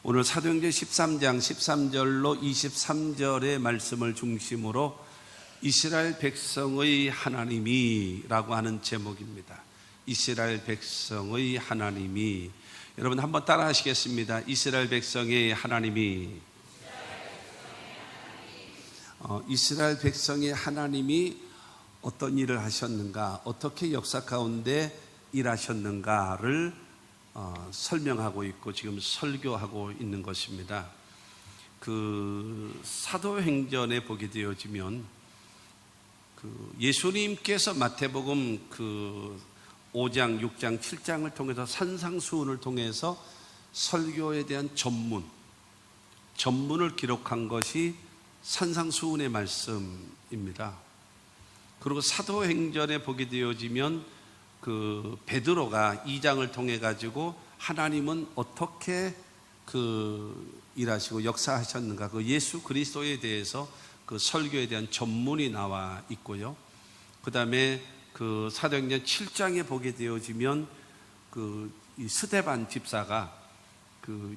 오늘 사도행전 13장 13절로 23절의 말씀을 중심으로 이스라엘 백성의 하나님이라고 하는 제목입니다. 이스라엘 백성의 하나님이. 여러분 한번 따라 하시겠습니다. 이스라엘 백성의 하나님이. 이스라엘 백성의 하나님이 어떤 일을 하셨는가, 어떻게 역사 가운데 일하셨는가를 설명하고 있고 지금 설교하고 있는 것입니다. 그 사도행전에 보게 되어지면 예수님께서 마태복음 5장, 6장, 7장을 통해서 산상수훈을 통해서 설교에 대한 전문을 기록한 것이 산상수훈의 말씀입니다. 그리고 사도행전에 보게 되어지면 베드로가 2장을 통해 가지고 하나님은 어떻게 일하시고 역사하셨는가, 예수 그리스도에 대해서 설교에 대한 전문이 나와 있고요. 그 다음에 사도행전 7장에 보게 되어지면 이 스데반 집사가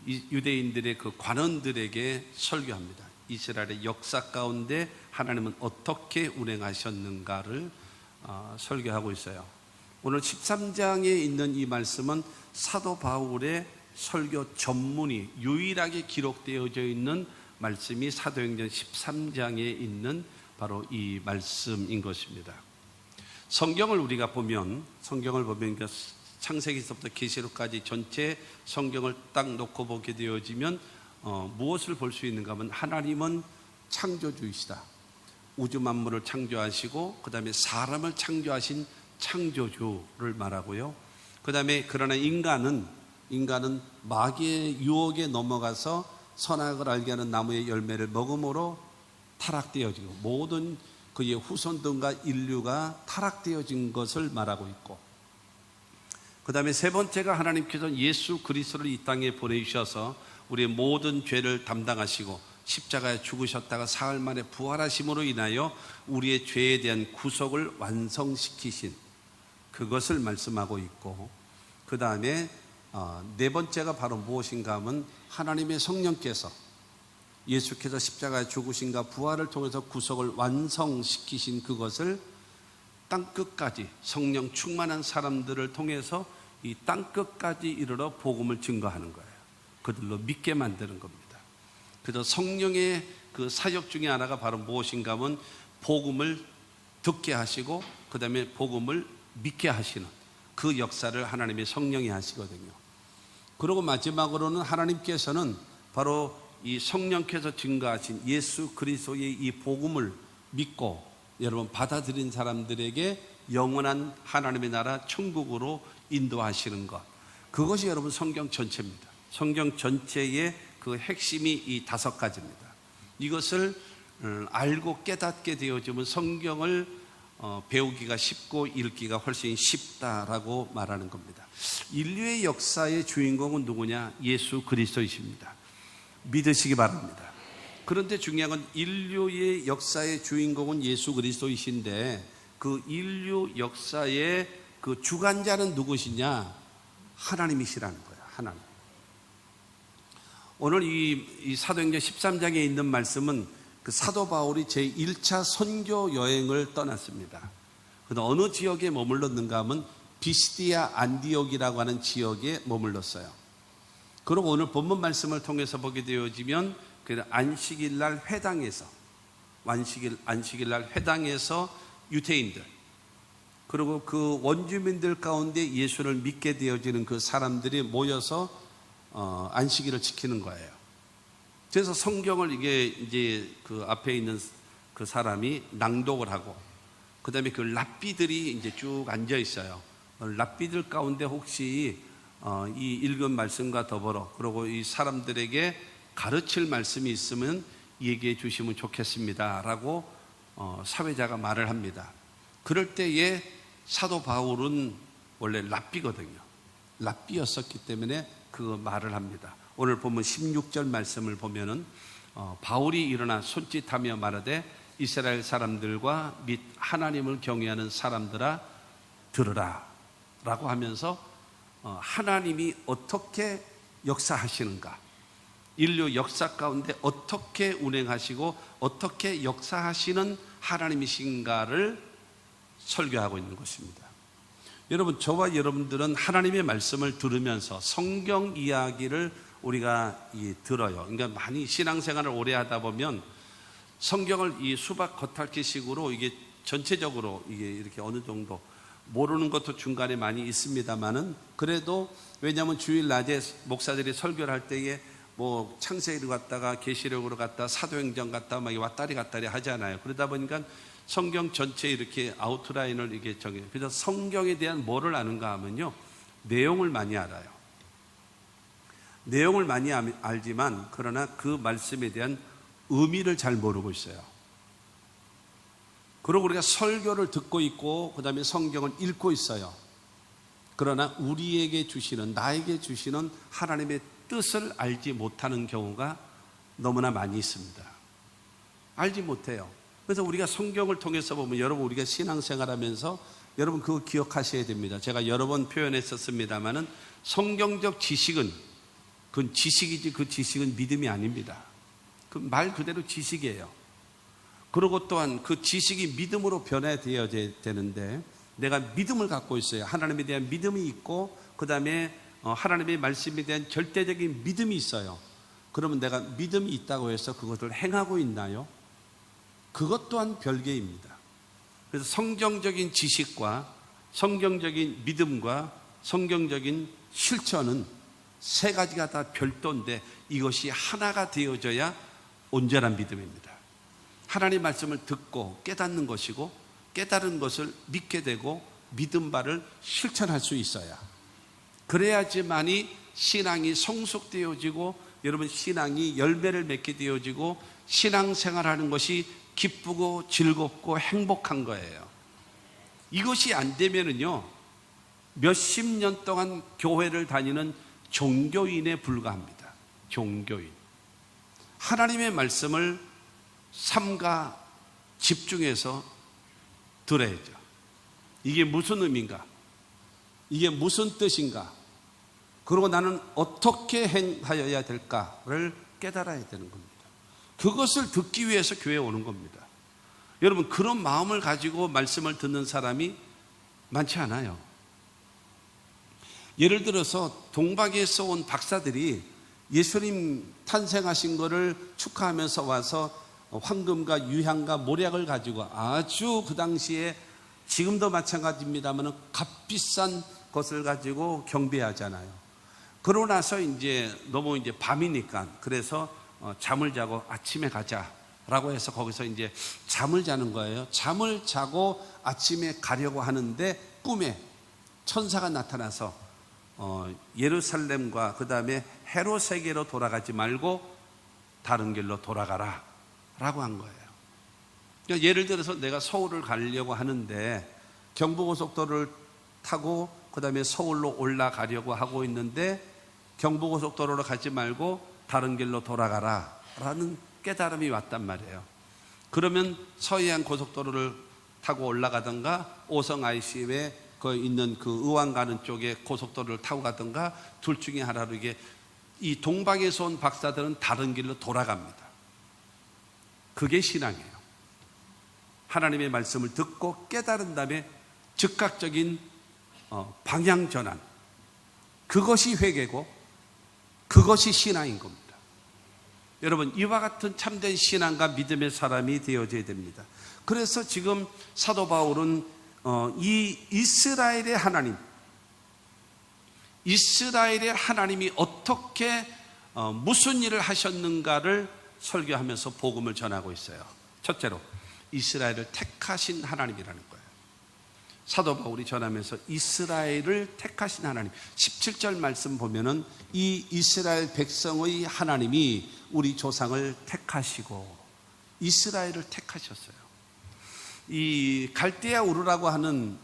유대인들의 관원들에게 설교합니다. 이스라엘의 역사 가운데 하나님은 어떻게 운행하셨는가를 설교하고 있어요. 오늘 13장에 있는 이 말씀은 사도 바울의 설교 전문이 유일하게 기록되어져 있는 말씀이 사도행전 13장에 있는 바로 이 말씀인 것입니다. 성경을 보면 창세기서부터 계시록까지 전체 성경을 딱 놓고 보게 되어지면 무엇을 볼 수 있는가 하면 하나님은 창조주이시다. 우주 만물을 창조하시고 그 다음에 사람을 창조하신 창조주를 말하고요. 그 다음에 그러나 인간은 마귀의 유혹에 넘어가서 선악을 알게 하는 나무의 열매를 먹음으로 타락되어지고 모든 그의 후손들과 인류가 타락되어진 것을 말하고 있고, 그 다음에 세 번째가 하나님께서 예수 그리스도를 이 땅에 보내주셔서 우리의 모든 죄를 담당하시고 십자가에 죽으셨다가 사흘 만에 부활하심으로 인하여 우리의 죄에 대한 구속을 완성시키신 그것을 말씀하고 있고, 그 다음에 네 번째가 바로 무엇인가 하면 하나님의 성령께서 예수께서 십자가에 죽으신가 부활을 통해서 구속을 완성시키신 그것을 땅끝까지 성령 충만한 사람들을 통해서 이 땅끝까지 이르러 복음을 증거하는 거예요. 그들로 믿게 만드는 겁니다. 그래서 성령의 사역 중에 하나가 바로 무엇인가 하면 복음을 듣게 하시고 그 다음에 복음을 믿게 하시는 그 역사를 하나님의 성령이 하시거든요. 그리고 마지막으로는 하나님께서는 바로 이 성령께서 증거하신 예수 그리스도의 이 복음을 믿고 여러분 받아들인 사람들에게 영원한 하나님의 나라 천국으로 인도하시는 것, 그것이 여러분 성경 전체입니다. 성경 전체의 핵심이 이 5가지입니다. 이것을 알고 깨닫게 되어지면 성경을 배우기가 쉽고 읽기가 훨씬 쉽다라고 말하는 겁니다. 인류의 역사의 주인공은 누구냐? 예수 그리스도이십니다. 믿으시기 바랍니다. 그런데 중요한 건 인류의 역사의 주인공은 예수 그리스도이신데 그 인류 역사의 주관자는 누구시냐? 하나님이시라는 거예요. 하나님. 오늘 이 사도행전 13장에 있는 말씀은 사도 바울이 제1차 선교 여행을 떠났습니다. 그런데 어느 지역에 머물렀는가 하면 비시디아 안디옥이라고 하는 지역에 머물렀어요. 그리고 오늘 본문 말씀을 통해서 보게 되어지면 안식일날 회당에서 유대인들 그리고 그 원주민들 가운데 예수를 믿게 되어지는 그 사람들이 모여서 안식일을 지키는 거예요. 그래서 성경을 이제 앞에 있는 그 사람이 낭독을 하고, 그 다음에 랍비들이 이제 쭉 앉아 있어요. 랍비들 가운데 혹시 이 읽은 말씀과 더불어 그리고 이 사람들에게 가르칠 말씀이 있으면 얘기해 주시면 좋겠습니다 라고 사회자가 말을 합니다. 그럴 때에 사도 바울은 원래 랍비거든요. 랍비였었기 때문에 그 말을 합니다. 오늘 보면 16절 말씀을 보면은 바울이 일어나 손짓하며 말하되 이스라엘 사람들과 및 하나님을 경외하는 사람들아 들으라 라고 하면서 하나님이 어떻게 역사하시는가, 인류 역사 가운데 어떻게 운행하시고 어떻게 역사하시는 하나님이신가를 설교하고 있는 것입니다. 여러분, 저와 여러분들은 하나님의 말씀을 들으면서 성경 이야기를 우리가 들어요. 그러니까 많이 신앙생활을 오래 하다 보면 성경을 이 수박 겉핥기식으로 이게 전체적으로 이게 이렇게 어느 정도 모르는 것도 중간에 많이 있습니다만은, 그래도 왜냐하면 주일 낮에 목사들이 설교를 할 때에 뭐 창세기로 갔다가 계시록으로 갔다 사도행전 갔다 막 왔다리 갔다리 하잖아요. 그러다 보니까 성경 전체 이렇게 아웃라인을 이게 정해요. 그래서 성경에 대한 뭐를 아는가 하면요, 내용을 많이 알아요. 내용을 많이 알지만 그러나 그 말씀에 대한 의미를 잘 모르고 있어요. 그리고 우리가 설교를 듣고 있고 그 다음에 성경을 읽고 있어요. 그러나 우리에게 주시는, 나에게 주시는 하나님의 뜻을 알지 못하는 경우가 너무나 많이 있습니다. 알지 못해요. 그래서 우리가 성경을 통해서 보면, 여러분, 우리가 신앙생활하면서 여러분 그거 기억하셔야 됩니다. 제가 여러 번 표현했었습니다마는 성경적 지식은 그건 지식이지 그 지식은 믿음이 아닙니다. 그 말 그대로 지식이에요. 그리고 또한 그 지식이 믿음으로 변화되어야 되는데, 내가 믿음을 갖고 있어요. 하나님에 대한 믿음이 있고 그 다음에 하나님의 말씀에 대한 절대적인 믿음이 있어요. 그러면 내가 믿음이 있다고 해서 그것을 행하고 있나요? 그것 또한 별개입니다. 그래서 성경적인 지식과 성경적인 믿음과 성경적인 실천은 세 가지가 다 별도인데 이것이 하나가 되어져야 온전한 믿음입니다. 하나님 말씀을 듣고 깨닫는 것이고 깨달은 것을 믿게 되고 믿음 바를 실천할 수 있어야, 그래야지만이 신앙이 성숙되어지고 여러분 신앙이 열매를 맺게 되어지고 신앙생활하는 것이 기쁘고 즐겁고 행복한 거예요. 이것이 안 되면은요, 몇십 년 동안 교회를 다니는 종교인에 불과합니다. 종교인. 하나님의 말씀을 삼가 집중해서 들어야죠. 이게 무슨 의미인가? 이게 무슨 뜻인가? 그리고 나는 어떻게 행하여야 될까를 깨달아야 되는 겁니다. 그것을 듣기 위해서 교회에 오는 겁니다. 여러분, 그런 마음을 가지고 말씀을 듣는 사람이 많지 않아요. 예를 들어서 동방에서 온 박사들이 예수님 탄생하신 것을 축하하면서 와서 황금과 유향과 모략을 가지고 아주 그 당시에, 지금도 마찬가지입니다만 값비싼 것을 가지고 경배하잖아요. 그러고 나서 이제 너무 이제 밤이니까, 그래서 잠을 자고 아침에 가자라고 해서 거기서 이제 잠을 자는 거예요. 잠을 자고 아침에 가려고 하는데 꿈에 천사가 나타나서 예루살렘과 그 다음에 헤롯에게로 돌아가지 말고 다른 길로 돌아가라 라고 한 거예요. 그러니까 예를 들어서 내가 서울을 가려고 하는데 경부고속도로를 타고 그 다음에 서울로 올라가려고 하고 있는데 경부고속도로로 가지 말고 다른 길로 돌아가라 라는 깨달음이 왔단 말이에요. 그러면 서해안 고속도로를 타고 올라가든가 오성 IC에 그 있는 그 의왕 가는 쪽에 고속도로를 타고 가든가 둘 중에 하나로, 이게 이 동방에서 온 박사들은 다른 길로 돌아갑니다. 그게 신앙이에요. 하나님의 말씀을 듣고 깨달은 다음에 즉각적인 방향 전환, 그것이 회개고 그것이 신앙인 겁니다. 여러분, 이와 같은 참된 신앙과 믿음의 사람이 되어져야 됩니다. 그래서 지금 사도 바울은 이 이스라엘의 하나님, 이스라엘의 하나님이 어떻게 무슨 일을 하셨는가를 설교하면서 복음을 전하고 있어요. 첫째로 이스라엘을 택하신 하나님이라는 거예요. 사도 바울이 전하면서 이스라엘을 택하신 하나님, 17절 말씀 보면은 이 이스라엘 백성의 하나님이 우리 조상을 택하시고 이스라엘을 택하셨어요. 이 갈대아 우르라고 하는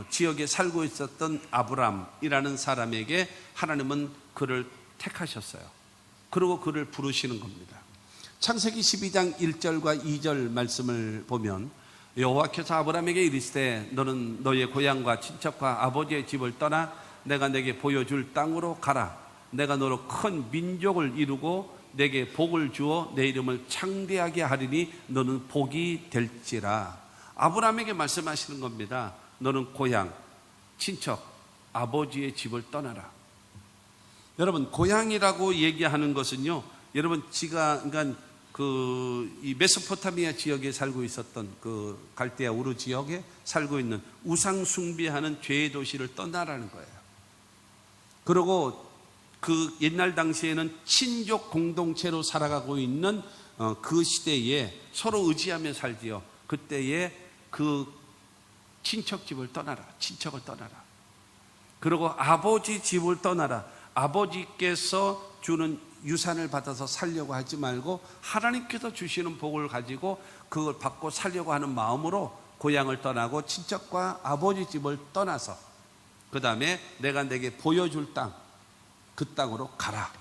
지역에 살고 있었던 아브람이라는 사람에게 하나님은 그를 택하셨어요. 그리고 그를 부르시는 겁니다. 창세기 12장 1절과 2절 말씀을 보면, 여호와께서 아브람에게 이르시되 너는 너의 고향과 친척과 아버지의 집을 떠나 내가 내게 보여줄 땅으로 가라. 내가 너로 큰 민족을 이루고 내게 복을 주어 내 이름을 창대하게 하리니 너는 복이 될지라. 아브라함에게 말씀하시는 겁니다. 너는 고향, 친척, 아버지의 집을 떠나라. 여러분, 고향이라고 얘기하는 것은요, 여러분, 그러니까 이 메소포타미아 지역에 살고 있었던 그 갈대아 우르 지역에 살고 있는 우상 숭배하는 죄의 도시를 떠나라는 거예요. 그리고 그 옛날 당시에는 친족 공동체로 살아가고 있는 그 시대에 서로 의지하며 살지요. 그때에 그 친척 집을 떠나라. 친척을 떠나라. 그리고 아버지 집을 떠나라. 아버지께서 주는 유산을 받아서 살려고 하지 말고 하나님께서 주시는 복을 가지고 그걸 받고 살려고 하는 마음으로 고향을 떠나고 친척과 아버지 집을 떠나서 그 다음에 내가 내게 보여줄 땅, 그 땅으로 가라.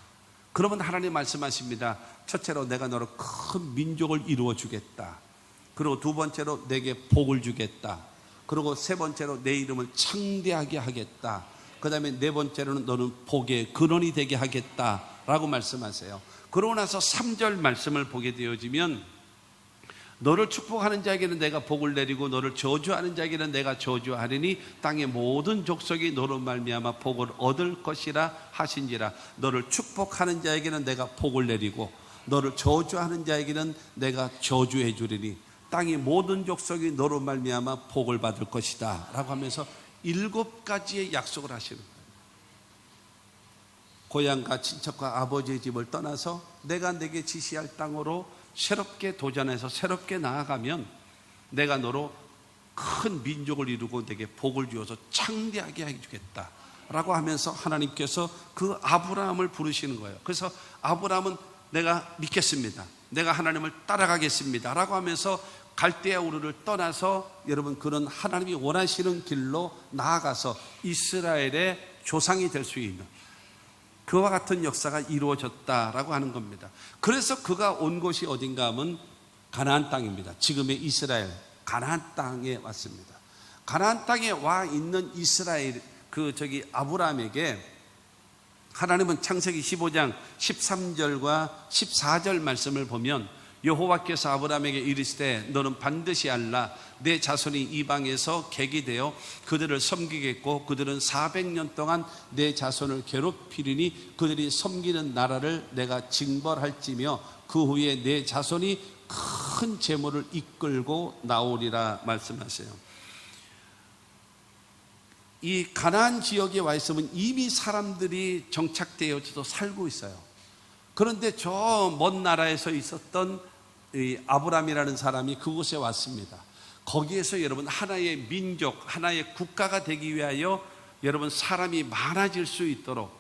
그러면 하나님 말씀하십니다. 첫째로 내가 너로 큰 민족을 이루어 주겠다. 그리고 두 번째로 내게 복을 주겠다. 그리고 세 번째로 내 이름을 창대하게 하겠다. 그 다음에 네 번째로는 너는 복의 근원이 되게 하겠다 라고 말씀하세요. 그러고 나서 3절 말씀을 보게 되어지면 너를 축복하는 자에게는 내가 복을 내리고 너를 저주하는 자에게는 내가 저주하리니 땅의 모든 족속이 너로 말미암아 복을 얻을 것이라 하신지라. 너를 축복하는 자에게는 내가 복을 내리고 너를 저주하는 자에게는 내가 저주해 주리니 땅의 모든 족속이 너로 말미암아 복을 받을 것이다 라고 하면서 7가지의 약속을 하시는 거예요. 고향과 친척과 아버지의 집을 떠나서 내가 내게 지시할 땅으로 새롭게 도전해서 새롭게 나아가면 내가 너로 큰 민족을 이루고 내게 복을 주어서 창대하게 해주겠다 라고 하면서 하나님께서 그 아브라함을 부르시는 거예요. 그래서 아브라함은 내가 믿겠습니다. 내가 하나님을 따라가겠습니다 라고 하면서 갈대아 우르를 떠나서 여러분 그런 하나님이 원하시는 길로 나아가서 이스라엘의 조상이 될 수 있는 그와 같은 역사가 이루어졌다라고 하는 겁니다. 그래서 그가 온 곳이 어딘가 하면 가나안 땅입니다. 지금의 이스라엘 가나안 땅에 왔습니다. 가나안 땅에 와 있는 이스라엘 아브라함에게 하나님은 창세기 15장 13절과 14절 말씀을 보면 여호와께서 아브라함에게 이르시되 너는 반드시 알라. 내 자손이 이방에서 객이 되어 그들을 섬기겠고 그들은 400년 동안 내 자손을 괴롭히리니 그들이 섬기는 나라를 내가 징벌할지며 그 후에 내 자손이 큰 재물을 이끌고 나오리라 말씀하세요. 이 가나안 지역에 와 있으면 이미 사람들이 정착되어서 살고 있어요. 그런데 저 먼 나라에서 있었던 이 아브람이라는 사람이 그곳에 왔습니다. 거기에서 여러분 하나의 민족, 하나의 국가가 되기 위하여 여러분 사람이 많아질 수 있도록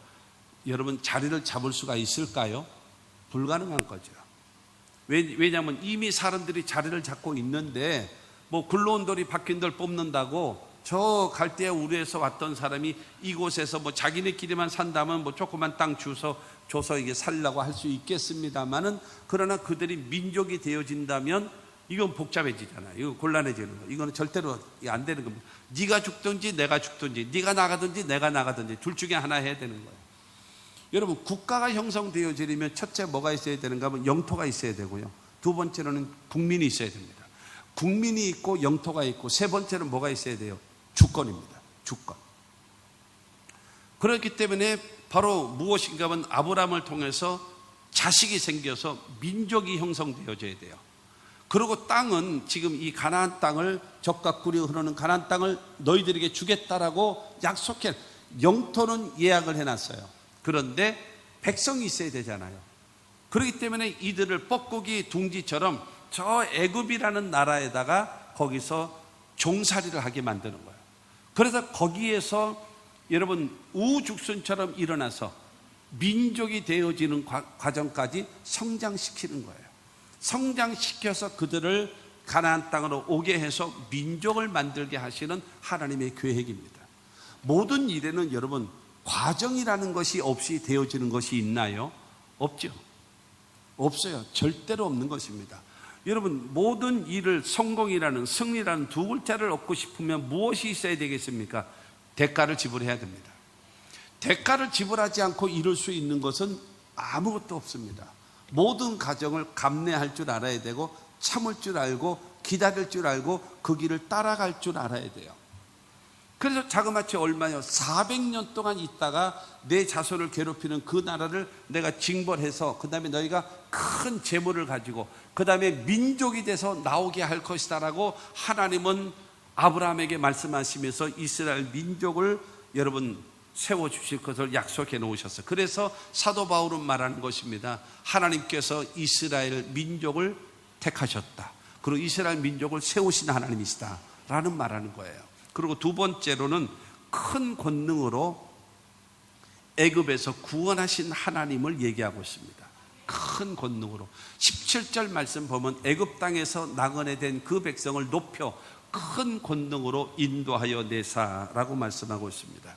여러분 자리를 잡을 수가 있을까요? 불가능한 거죠. 왜냐하면 이미 사람들이 자리를 잡고 있는데 뭐 굴러온 돌이 박힌 돌 뽑는다고 저 갈대아 우르에서 왔던 사람이 이곳에서 뭐 자기네끼리만 산다면 뭐 조그만 땅 줘서 이게 살려고 할 수 있겠습니다만은 그러나 그들이 민족이 되어진다면 이건 복잡해지잖아요. 이거 곤란해지는 거예요. 이거는 절대로 안 되는 겁니다. 네가 죽든지 내가 죽든지 네가 나가든지 내가 나가든지 둘 중에 하나 해야 되는 거예요. 여러분 국가가 형성되어지려면 첫째 뭐가 있어야 되는가 하면 영토가 있어야 되고요. 두 번째로는 국민이 있어야 됩니다. 국민이 있고 영토가 있고 세 번째는 뭐가 있어야 돼요? 주권입니다. 주권. 그렇기 때문에 바로 무엇인가 하면 아브라함을 통해서 자식이 생겨서 민족이 형성되어져야 돼요. 그리고 땅은 지금 이 가나안 땅을 젖과 꿀이 흐르는 가나안 땅을 너희들에게 주겠다라고 약속해 영토는 예약을 해놨어요. 그런데 백성이 있어야 되잖아요. 그렇기 때문에 이들을 뻐꾸기 둥지처럼 저 애굽이라는 나라에다가 거기서 종살이를 하게 만드는 거예요. 그래서 거기에서 여러분 우후죽순처럼 일어나서 민족이 되어지는 과정까지 성장시키는 거예요. 성장시켜서 그들을 가나안 땅으로 오게 해서 민족을 만들게 하시는 하나님의 계획입니다. 모든 일에는 여러분 과정이라는 것이 없이 되어지는 것이 있나요? 없죠. 없어요. 절대로 없는 것입니다. 여러분 모든 일을 성공이라는 승리라는 두 글자를 얻고 싶으면 무엇이 있어야 되겠습니까? 대가를 지불해야 됩니다. 대가를 지불하지 않고 이룰 수 있는 것은 아무것도 없습니다. 모든 가정을 감내할 줄 알아야 되고, 참을 줄 알고, 기다릴 줄 알고, 그 길을 따라갈 줄 알아야 돼요. 그래서 자그마치 얼마요? 400년 동안 있다가 내 자손을 괴롭히는 그 나라를 내가 징벌해서 그 다음에 너희가 큰 재물을 가지고 그 다음에 민족이 돼서 나오게 할 것이다 라고 하나님은 아브라함에게 말씀하시면서 이스라엘 민족을 여러분 세워주실 것을 약속해 놓으셨어요. 그래서 사도 바울은 말하는 것입니다. 하나님께서 이스라엘 민족을 택하셨다. 그리고 이스라엘 민족을 세우신 하나님이시다 라는 말하는 거예요. 그리고 두 번째로는 큰 권능으로 애굽에서 구원하신 하나님을 얘기하고 있습니다. 큰 권능으로 17절 말씀 보면 애굽 땅에서 나그네된 그 백성을 높여 큰 권능으로 인도하여 내사라고 말씀하고 있습니다.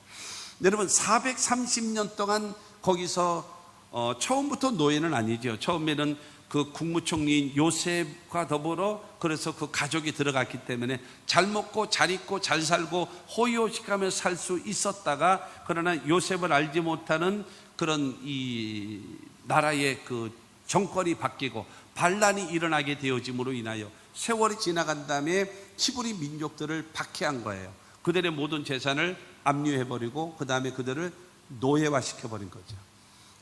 여러분 430년 동안 거기서 처음부터 노예는 아니죠. 처음에는 그 국무총리인 요셉과 더불어 그래서 그 가족이 들어갔기 때문에 잘 먹고 잘 입고 잘 살고 호의호식하며 살 수 있었다가, 그러나 요셉을 알지 못하는 그런 이 나라의 그 정권이 바뀌고 반란이 일어나게 되어짐으로 인하여 세월이 지나간 다음에 히브리 민족들을 박해한 거예요. 그들의 모든 재산을 압류해버리고 그 다음에 그들을 노예화시켜버린 거죠.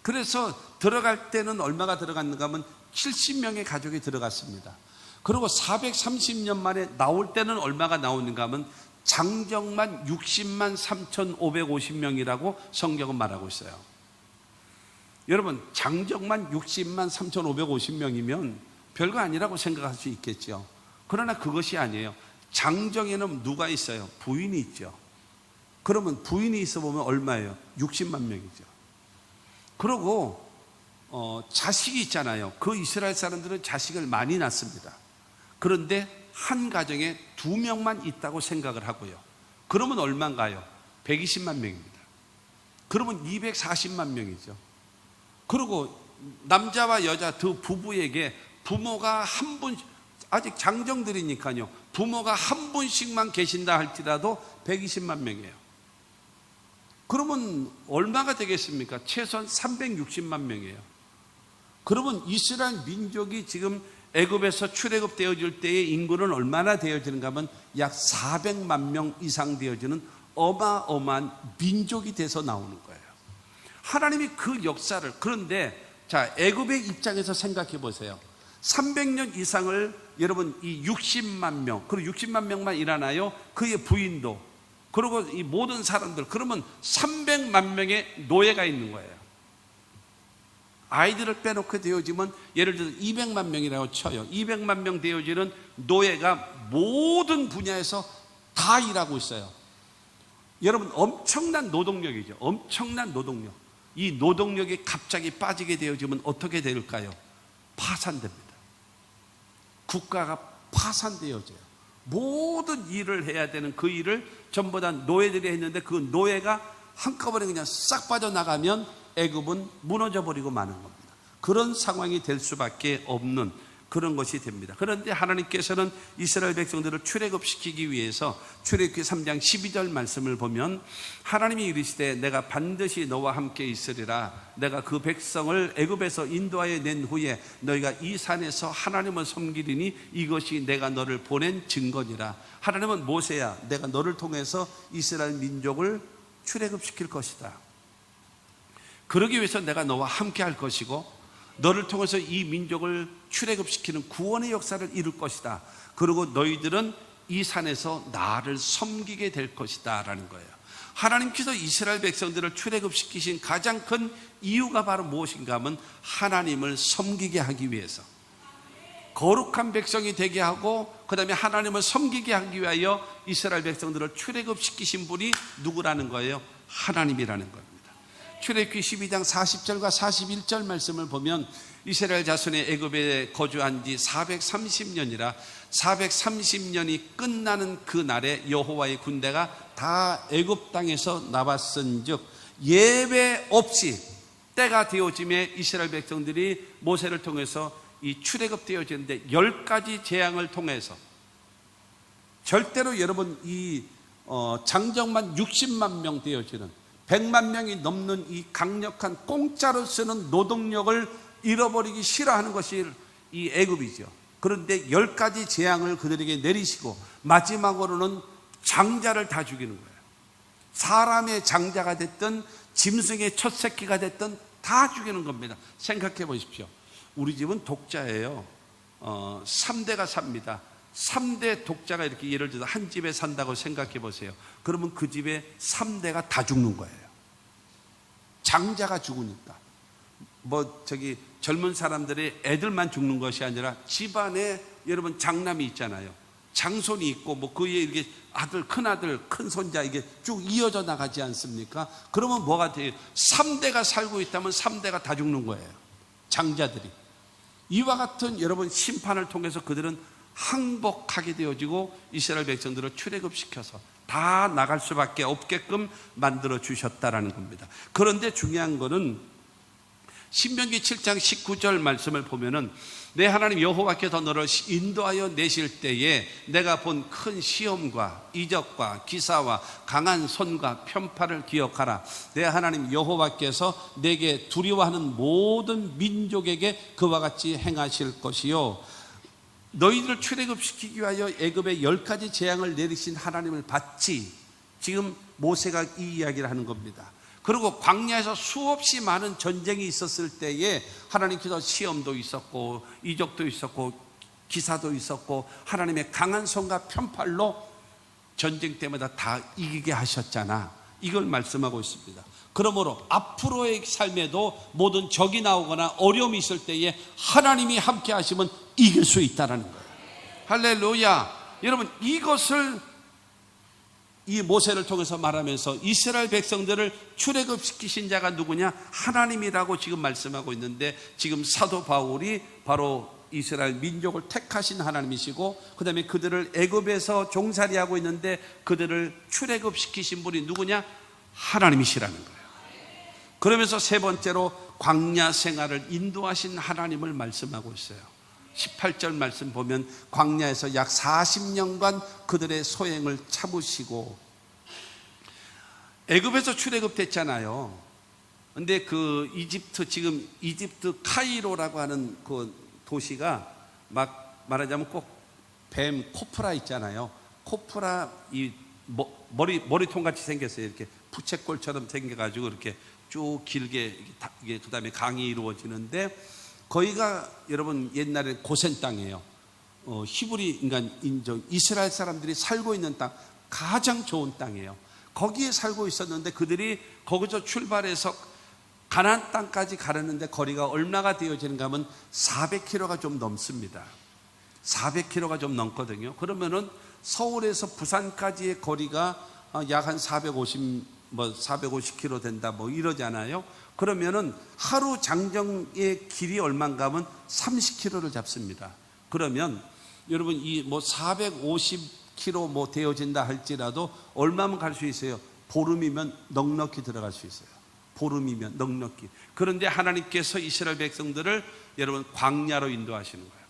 그래서 들어갈 때는 얼마가 들어갔는가 하면 70명의 가족이 들어갔습니다. 그리고 430년 만에 나올 때는 얼마가 나오는가 하면 장정만 60만 3,550명이라고 성경은 말하고 있어요. 여러분 장정만 60만 3,550명이면 별거 아니라고 생각할 수 있겠죠. 그러나 그것이 아니에요. 장정에는 누가 있어요? 부인이 있죠. 그러면 부인이 있어 보면 얼마예요? 60만 명이죠. 그리고 자식이 있잖아요. 그 이스라엘 사람들은 자식을 많이 낳습니다. 그런데 한 가정에 2명만 있다고 생각을 하고요. 그러면 얼마인가요? 120만 명입니다. 그러면 240만 명이죠. 그리고 남자와 여자 두 부부에게 부모가 한 분, 아직 장정들이니까요, 부모가 한 분씩만 계신다 할지라도 120만 명이에요. 그러면 얼마가 되겠습니까? 최소한 360만 명이에요. 그러면 이스라엘 민족이 지금 애굽에서 출애굽 되어질 때의 인구는 얼마나 되어지는가 하면 약 400만 명 이상 되어지는 어마어마한 민족이 돼서 나오는 거예요. 하나님이 그 역사를, 그런데 자, 애굽의 입장에서 생각해 보세요. 300년 이상을 여러분 이 60만 명, 그리고 60만 명만 일하나요? 그의 부인도, 그리고 이 모든 사람들, 그러면 300만 명의 노예가 있는 거예요. 아이들을 빼놓고 되어지면 예를 들어서 200만 명이라고 쳐요. 200만 명 되어지는 노예가 모든 분야에서 다 일하고 있어요. 여러분 엄청난 노동력이죠. 엄청난 노동력. 이 노동력이 갑자기 빠지게 되어지면 어떻게 될까요? 파산됩니다. 국가가 파산되어져요. 모든 일을 해야 되는 그 일을 전부 다 노예들이 했는데 그 노예가 한꺼번에 그냥 싹 빠져나가면 애굽은 무너져 버리고 마는 겁니다. 그런 상황이 될 수밖에 없는 그런 것이 됩니다. 그런데 하나님께서는 이스라엘 백성들을 출애굽시키기 위해서 출애굽기 3장 12절 말씀을 보면 하나님이 이르시되 내가 반드시 너와 함께 있으리라. 내가 그 백성을 애굽에서 인도하여 낸 후에 너희가 이 산에서 하나님을 섬기리니 이것이 내가 너를 보낸 증거니라. 하나님은 모세야, 내가 너를 통해서 이스라엘 민족을 출애굽시킬 것이다. 그러기 위해서 내가 너와 함께 할 것이고 너를 통해서 이 민족을 출애굽시키는 구원의 역사를 이룰 것이다. 그리고 너희들은 이 산에서 나를 섬기게 될 것이다 라는 거예요. 하나님께서 이스라엘 백성들을 출애굽시키신 가장 큰 이유가 바로 무엇인가 하면 하나님을 섬기게 하기 위해서, 거룩한 백성이 되게 하고 그 다음에 하나님을 섬기게 하기 위하여 이스라엘 백성들을 출애굽시키신 분이 누구라는 거예요? 하나님이라는 겁니다. 출애굽기 12장 40절과 41절 말씀을 보면 이스라엘 자손이 애굽에 거주한 지 430년이라 430년이 끝나는 그 날에 여호와의 군대가 다 애굽 땅에서 나왔은즉 예배 없이 때가 되어짐에 이스라엘 백성들이 모세를 통해서 이 출애굽되어지는데 10가지 재앙을 통해서 절대로 여러분 이 장정만 60만 명 되어지는 100만 명이 넘는 이 강력한 공짜로 쓰는 노동력을 잃어버리기 싫어하는 것이 이 애굽이죠. 그런데 10가지 재앙을 그들에게 내리시고 마지막으로는 장자를 다 죽이는 거예요. 사람의 장자가 됐든 짐승의 첫 새끼가 됐든 다 죽이는 겁니다. 생각해 보십시오. 우리 집은 독자예요. 3대가 삽니다. 3대 독자가 이렇게 예를 들어서 한 집에 산다고 생각해 보세요. 그러면 그 집에 3대가 다 죽는 거예요. 장자가 죽으니까. 젊은 사람들의 애들만 죽는 것이 아니라 집안에 여러분 장남이 있잖아요. 장손이 있고 그에 이렇게 아들, 큰아들, 큰손자 이게 쭉 이어져 나가지 않습니까? 그러면 뭐가 돼요? 3대가 살고 있다면 3대가 다 죽는 거예요. 장자들이. 이와 같은 여러분 심판을 통해서 그들은 항복하게 되어지고 이스라엘 백성들을 출애굽시켜서 다 나갈 수밖에 없게끔 만들어 주셨다라는 겁니다. 그런데 중요한 거는 신명기 7장 19절 말씀을 보면은 내 하나님 여호와께서 너를 인도하여 내실 때에 내가 본 큰 시험과 이적과 기사와 강한 손과 편팔을 기억하라. 내 하나님 여호와께서 내게 두려워하는 모든 민족에게 그와 같이 행하실 것이요 너희들을 출애굽시키기 위하여 애굽에 10가지 재앙을 내리신 하나님을 봤지. 지금 모세가 이 이야기를 하는 겁니다. 그리고 광야에서 수없이 많은 전쟁이 있었을 때에 하나님께서 시험도 있었고 이적도 있었고 기사도 있었고 하나님의 강한 손과 편팔로 전쟁 때마다 다 이기게 하셨잖아. 이걸 말씀하고 있습니다. 그러므로 앞으로의 삶에도 모든 적이 나오거나 어려움이 있을 때에 하나님이 함께 하시면 이길 수 있다는 거예요. 할렐루야. 여러분 이것을 이 모세를 통해서 말하면서 이스라엘 백성들을 출애굽시키신 자가 누구냐? 하나님이라고 지금 말씀하고 있는데 지금 사도 바울이 바로 이스라엘 민족을 택하신 하나님이시고 그 다음에 그들을 애굽에서 종살이하고 있는데 그들을 출애굽시키신 분이 누구냐? 하나님이시라는 거예요. 그러면서 세 번째로 광야 생활을 인도하신 하나님을 말씀하고 있어요. 18절 말씀 보면 광야에서 약 40년간 그들의 소행을 참으시고 애굽에서 출애굽됐잖아요. 근데 지금 이집트 카이로라고 하는 그 도시가 막 말하자면 꼭 뱀 코프라 있잖아요. 코프라 이 머리통 같이 생겼어요. 이렇게 부채꼴처럼 생겨가지고 이렇게 쭉 길게 이게 그다음에 강이 이루어지는데 거기가 여러분 옛날에 고센 땅이에요. 히브리 인종 이스라엘 사람들이 살고 있는 땅, 가장 좋은 땅이에요. 거기에 살고 있었는데 그들이 거기서 출발해서 가나안 땅까지 가려는데 거리가 얼마가 되어지는가 하면 400km가 좀 넘습니다. 400km가 좀 넘거든요. 그러면은 서울에서 부산까지의 거리가 약 한 450km 된다 이러잖아요. 그러면은 하루 장정의 길이 얼마인가 하면 30km를 잡습니다. 그러면 여러분 450km 되어진다 할지라도 얼마면 갈 수 있어요? 보름이면 넉넉히 들어갈 수 있어요. 보름이면 넉넉히. 그런데 하나님께서 이스라엘 백성들을 여러분 광야로 인도하시는 거예요.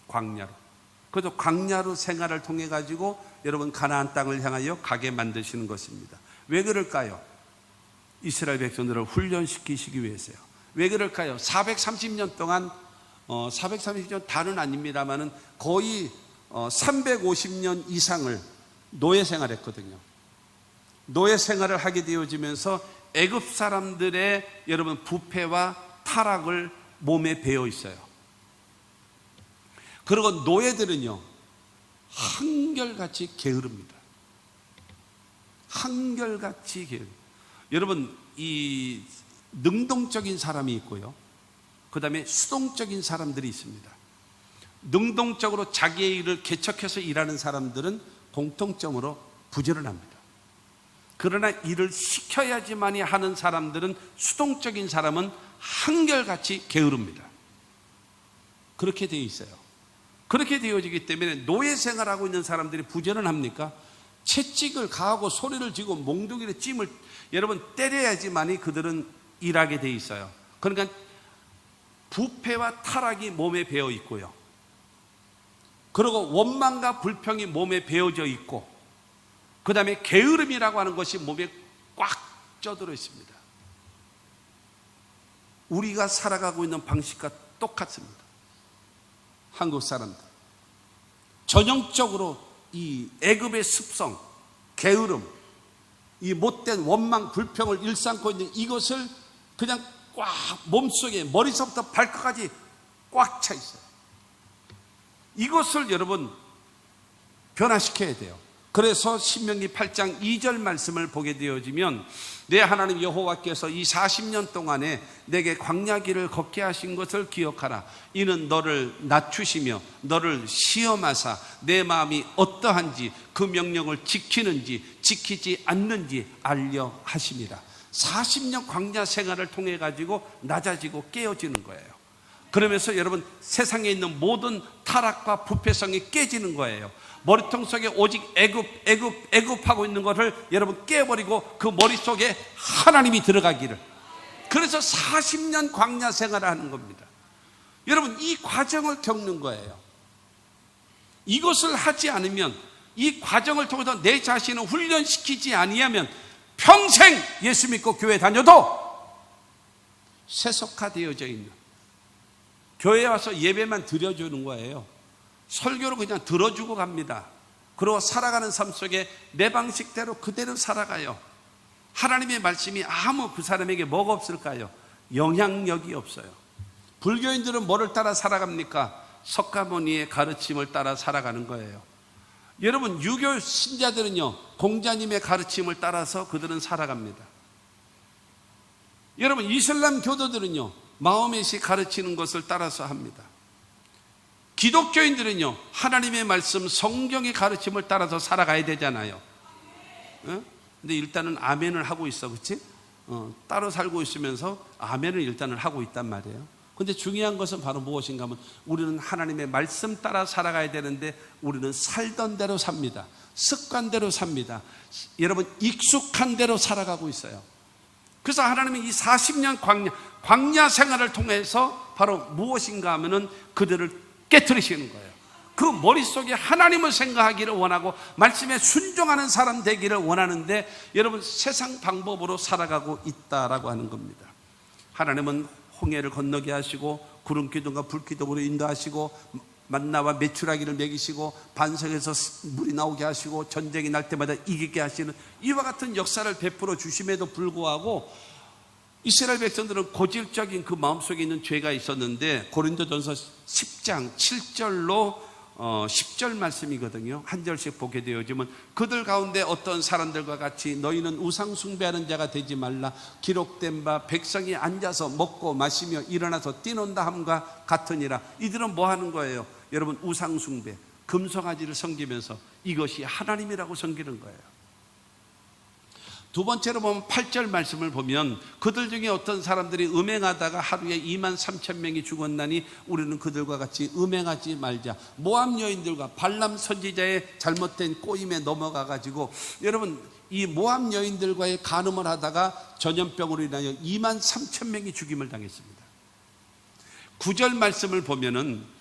광야로. 그래서 광야로 생활을 통해 가지고 여러분 가나안 땅을 향하여 가게 만드시는 것입니다. 왜 그럴까요? 이스라엘 백성들을 훈련시키시기 위해서요. 왜 그럴까요? 430년 동안 430년 다는 아닙니다만은 거의 350년 이상을 노예 생활했거든요. 노예 생활을 하게 되어지면서 애굽 사람들의 여러분 부패와 타락을 몸에 배어 있어요. 그리고 노예들은요 한결같이 게으릅니다. 한결같이 게으릅니다. 여러분 이 능동적인 사람이 있고요. 그 다음에 수동적인 사람들이 있습니다. 능동적으로 자기의 일을 개척해서 일하는 사람들은 공통점으로 부지런합니다. 그러나 일을 시켜야지만이 하는 사람들은 수동적인 사람은 한결같이 게으릅니다. 그렇게 되어 있어요. 그렇게 되어지기 때문에 노예 생활하고 있는 사람들이 부지런합니까? 채찍을 가하고 소리를 지고 몽둥이를 찜을 여러분 때려야지만이 그들은 일하게 돼 있어요. 그러니까 부패와 타락이 몸에 배어 있고요. 그리고 원망과 불평이 몸에 배어져 있고 그 다음에 게으름이라고 하는 것이 몸에 꽉 쪄들어 있습니다. 우리가 살아가고 있는 방식과 똑같습니다. 한국 사람들 전형적으로 이 애굽의 습성, 게으름, 이 못된 원망, 불평을 일삼고 있는 이것을 그냥 꽉 몸속에 머리서부터 발끝까지 꽉 차 있어요. 이것을 여러분 변화시켜야 돼요. 그래서 신명기 8장 2절 말씀을 보게 되어지면 내 하나님 여호와께서 이 40년 동안에 내게 광야길을 걷게 하신 것을 기억하라. 이는 너를 낮추시며 너를 시험하사 내 마음이 어떠한지 그 명령을 지키는지 지키지 않는지 알려 하심이라. 40년 광야 생활을 통해 가지고 낮아지고 깨어지는 거예요. 그러면서 여러분 세상에 있는 모든 타락과 부패성이 깨지는 거예요. 머리통 속에 오직 애굽하고 있는 것을 여러분 깨버리고 그 머릿속에 하나님이 들어가기를. 그래서 40년 광야 생활을 하는 겁니다. 여러분 이 과정을 겪는 거예요. 이것을 하지 않으면, 이 과정을 통해서 내 자신을 훈련시키지 아니하면 평생 예수 믿고 교회 다녀도 세속화되어져 있는, 교회에 와서 예배만 드려주는 거예요. 설교로 그냥 들어주고 갑니다. 그리고 살아가는 삶 속에 내 방식대로 그대로 살아가요. 하나님의 말씀이 아무 그 사람에게 뭐가 없을까요? 영향력이 없어요. 불교인들은 뭐를 따라 살아갑니까? 석가모니의 가르침을 따라 살아가는 거예요. 여러분 유교 신자들은요 공자님의 가르침을 따라서 그들은 살아갑니다. 여러분 이슬람 교도들은요 마호멧이 가르치는 것을 따라서 합니다. 기독교인들은요 하나님의 말씀 성경의 가르침을 따라서 살아가야 되잖아요. 근데 일단은 아멘을 하고 있어, 그렇지? 따로 살고 있으면서 아멘을 일단은 하고 있단 말이에요. 근데 중요한 것은 바로 무엇인가 하면 우리는 하나님의 말씀 따라 살아가야 되는데 우리는 살던 대로 삽니다. 습관대로 삽니다. 여러분 익숙한 대로 살아가고 있어요. 그래서 하나님이 이 40년 광야 생활을 통해서 바로 무엇인가 하면은 그들을 깨트리시는 거예요. 그 머릿속에 하나님을 생각하기를 원하고 말씀에 순종하는 사람 되기를 원하는데 여러분 세상 방법으로 살아가고 있다라고 하는 겁니다. 하나님은 홍해를 건너게 하시고 구름 기둥과 불 기둥으로 인도하시고 만나와 메추라기를 먹이시고 반석에서 물이 나오게 하시고 전쟁이 날 때마다 이기게 하시는 이와 같은 역사를 베풀어 주심에도 불구하고 이스라엘 백성들은 고질적인 그 마음속에 있는 죄가 있었는데 고린도전서 10장 7절로 10절 말씀이거든요. 한 절씩 보게 되어지면 그들 가운데 어떤 사람들과 같이 너희는 우상 숭배하는 자가 되지 말라. 기록된 바 백성이 앉아서 먹고 마시며 일어나서 뛰논다 함과 같으니라. 이들은 뭐 하는 거예요? 여러분 우상 숭배, 금송아지를 섬기면서 이것이 하나님이라고 섬기는 거예요. 두 번째로 보면 8절 말씀을 보면 그들 중에 어떤 사람들이 음행하다가 하루에 2만 3천 명이 죽었나니 우리는 그들과 같이 음행하지 말자. 모압 여인들과 발람 선지자의 잘못된 꼬임에 넘어가 가지고 여러분 이 모압 여인들과의 간음을 하다가 전염병으로 인하여 2만 3천 명이 죽임을 당했습니다. 9절 말씀을 보면은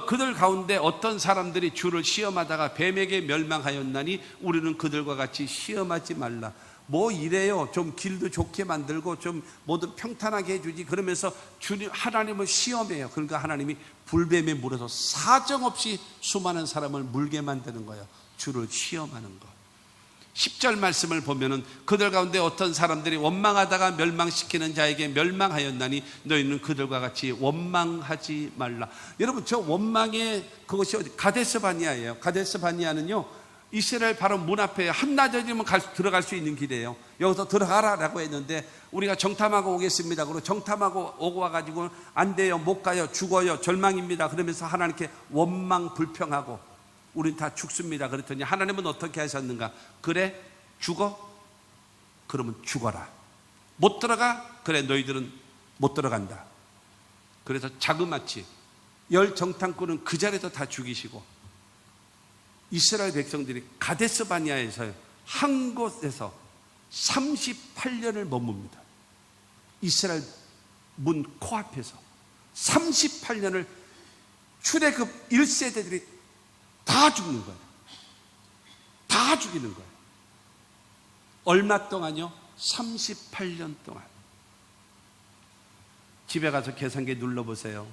그들 가운데 어떤 사람들이 주를 시험하다가 뱀에게 멸망하였나니 우리는 그들과 같이 시험하지 말라. 뭐 이래요. 좀 길도 좋게 만들고 좀 모두 평탄하게 해주지. 그러면서 하나님을 시험해요. 그러니까 하나님이 불뱀에 물어서 사정없이 수많은 사람을 물게 만드는 거예요. 주를 시험하는 거. 10절 말씀을 보면은 그들 가운데 어떤 사람들이 원망하다가 멸망시키는 자에게 멸망하였나니 너희는 그들과 같이 원망하지 말라. 여러분 저 원망의 그것이 어디? 가데스 바니아예요. 가데스 바니아는요 이스라엘 바로 문 앞에 한낮이면 들어갈 수 있는 길이에요. 여기서 들어가라라고 했는데 우리가 정탐하고 오겠습니다. 그리고 정탐하고 오고 와가지고 안 돼요, 못 가요, 죽어요, 절망입니다. 그러면서 하나님께 원망 불평하고 우린 다 죽습니다. 그랬더니 하나님은 어떻게 하셨는가? 그래 죽어? 그러면 죽어라. 못 들어가? 그래 너희들은 못 들어간다. 그래서 자그마치 10 정탐꾼은 그 자리에서 다 죽이시고 이스라엘 백성들이 가데스 바니아에서 한 곳에서 38년을 머뭅니다. 이스라엘 문 코앞에서 38년을 출애굽 1세대들이 다 죽는 거예요. 다 죽이는 거예요. 얼마 동안요? 38년 동안. 집에 가서 계산기 눌러보세요.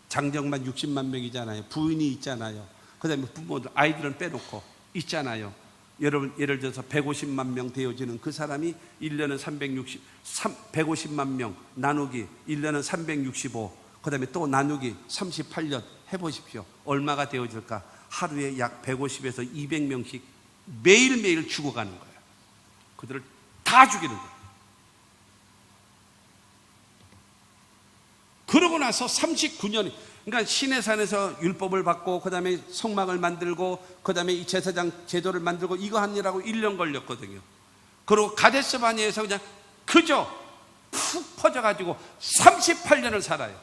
장정만 60만 명이잖아요. 부인이 있잖아요. 그 다음에 부모들, 아이들은 빼놓고 있잖아요. 여러분, 예를 들어서 150만 명 되어지는 그 사람이 1년은 150만 명 나누기 1년은 365, 그 다음에 또 나누기 38년 해보십시오. 얼마가 되어질까? 하루에 약 150에서 200명씩 매일매일 죽어가는 거예요. 그들을 다 죽이는 거예요. 그러고 나서 39년, 그러니까 시내산에서 율법을 받고, 그 다음에 성막을 만들고, 그 다음에 이 제사장 제도를 만들고, 이거 하느라고 1년 걸렸거든요. 그리고 가데스 바네아에서 그냥 그저 푹 퍼져가지고 38년을 살아요.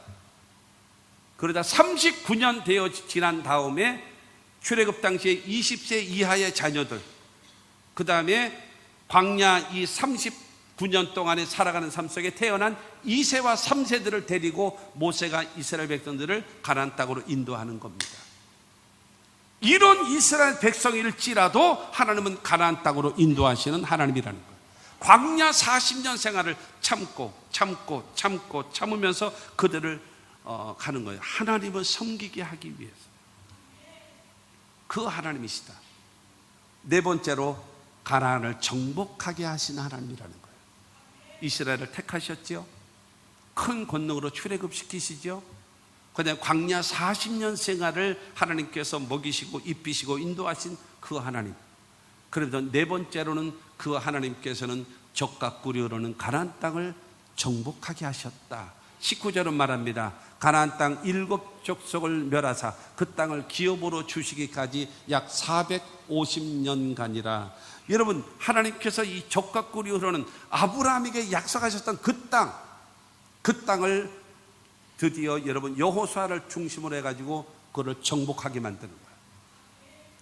그러다 39년 되어 지난 다음에 출애굽 당시에 20세 이하의 자녀들, 그 다음에 광야 이 39년 동안에 살아가는 삶 속에 태어난 2세와 3세들을 데리고 모세가 이스라엘 백성들을 가나안 땅으로 인도하는 겁니다. 이런 이스라엘 백성일지라도 하나님은 가나안 땅으로 인도하시는 하나님이라는 거예요. 광야 40년 생활을 참으면서 그들을 가는 거예요. 하나님을 섬기게 하기 위해서. 그 하나님이시다. 네 번째로 가나안을 정복하게 하신 하나님이라는 거예요. 이스라엘을 택하셨죠. 큰 권능으로 출애굽시키시죠. 그 다음에 광야 40년 생활을 하나님께서 먹이시고 입히시고 인도하신 그 하나님. 그래서 네 번째로는 그 하나님께서는 적과 꿀이 흐르는 가나안 땅을 정복하게 하셨다. 19절은 말합니다. 가나안 땅 7족속을 멸하사 그 땅을 기업으로 주시기까지 약 450년간이라. 여러분, 하나님께서 이 적과 꿀이 흐르는 아브라함에게 약속하셨던 그 땅을 드디어 여러분 여호수아를 중심으로 해가지고 그를 정복하게 만드는 거예요.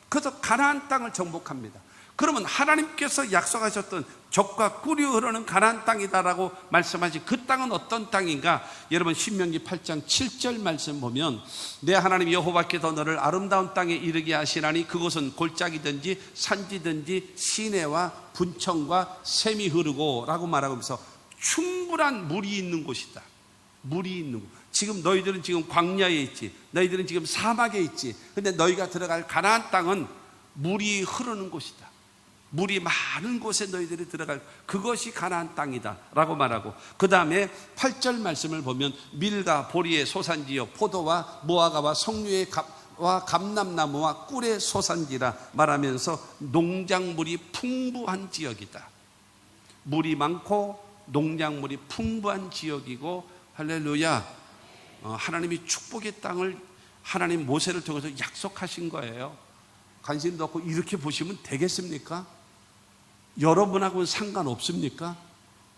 그래서 가나안 땅을 정복합니다. 그러면 하나님께서 약속하셨던 적과 꿀이 흐르는 가나안 땅이다라고 말씀하신 그 땅은 어떤 땅인가? 여러분, 신명기 8장 7절 말씀 보면, 내 하나님 여호와께서 너를 아름다운 땅에 이르게 하시나니 그곳은 골짜기든지 산지든지 시내와 분청과 샘이 흐르고 라고 말하면서 충분한 물이 있는 곳이다. 물이 있는 곳. 지금 너희들은 지금 광야에 있지, 너희들은 지금 사막에 있지. 근데 너희가 들어갈 가나안 땅은 물이 흐르는 곳이다. 물이 많은 곳에 너희들이 들어갈, 그것이 가나안 땅이다 라고 말하고, 그 다음에 8절 말씀을 보면 밀과 보리의 소산지요 포도와 무화과와 석류의 감람나무와 꿀의 소산지라 말하면서 농작물이 풍부한 지역이다. 물이 많고 농작물이 풍부한 지역이고, 할렐루야, 하나님이 축복의 땅을 하나님 모세를 통해서 약속하신 거예요. 관심도 없고 이렇게 보시면 되겠습니까? 여러분하고는 상관없습니까?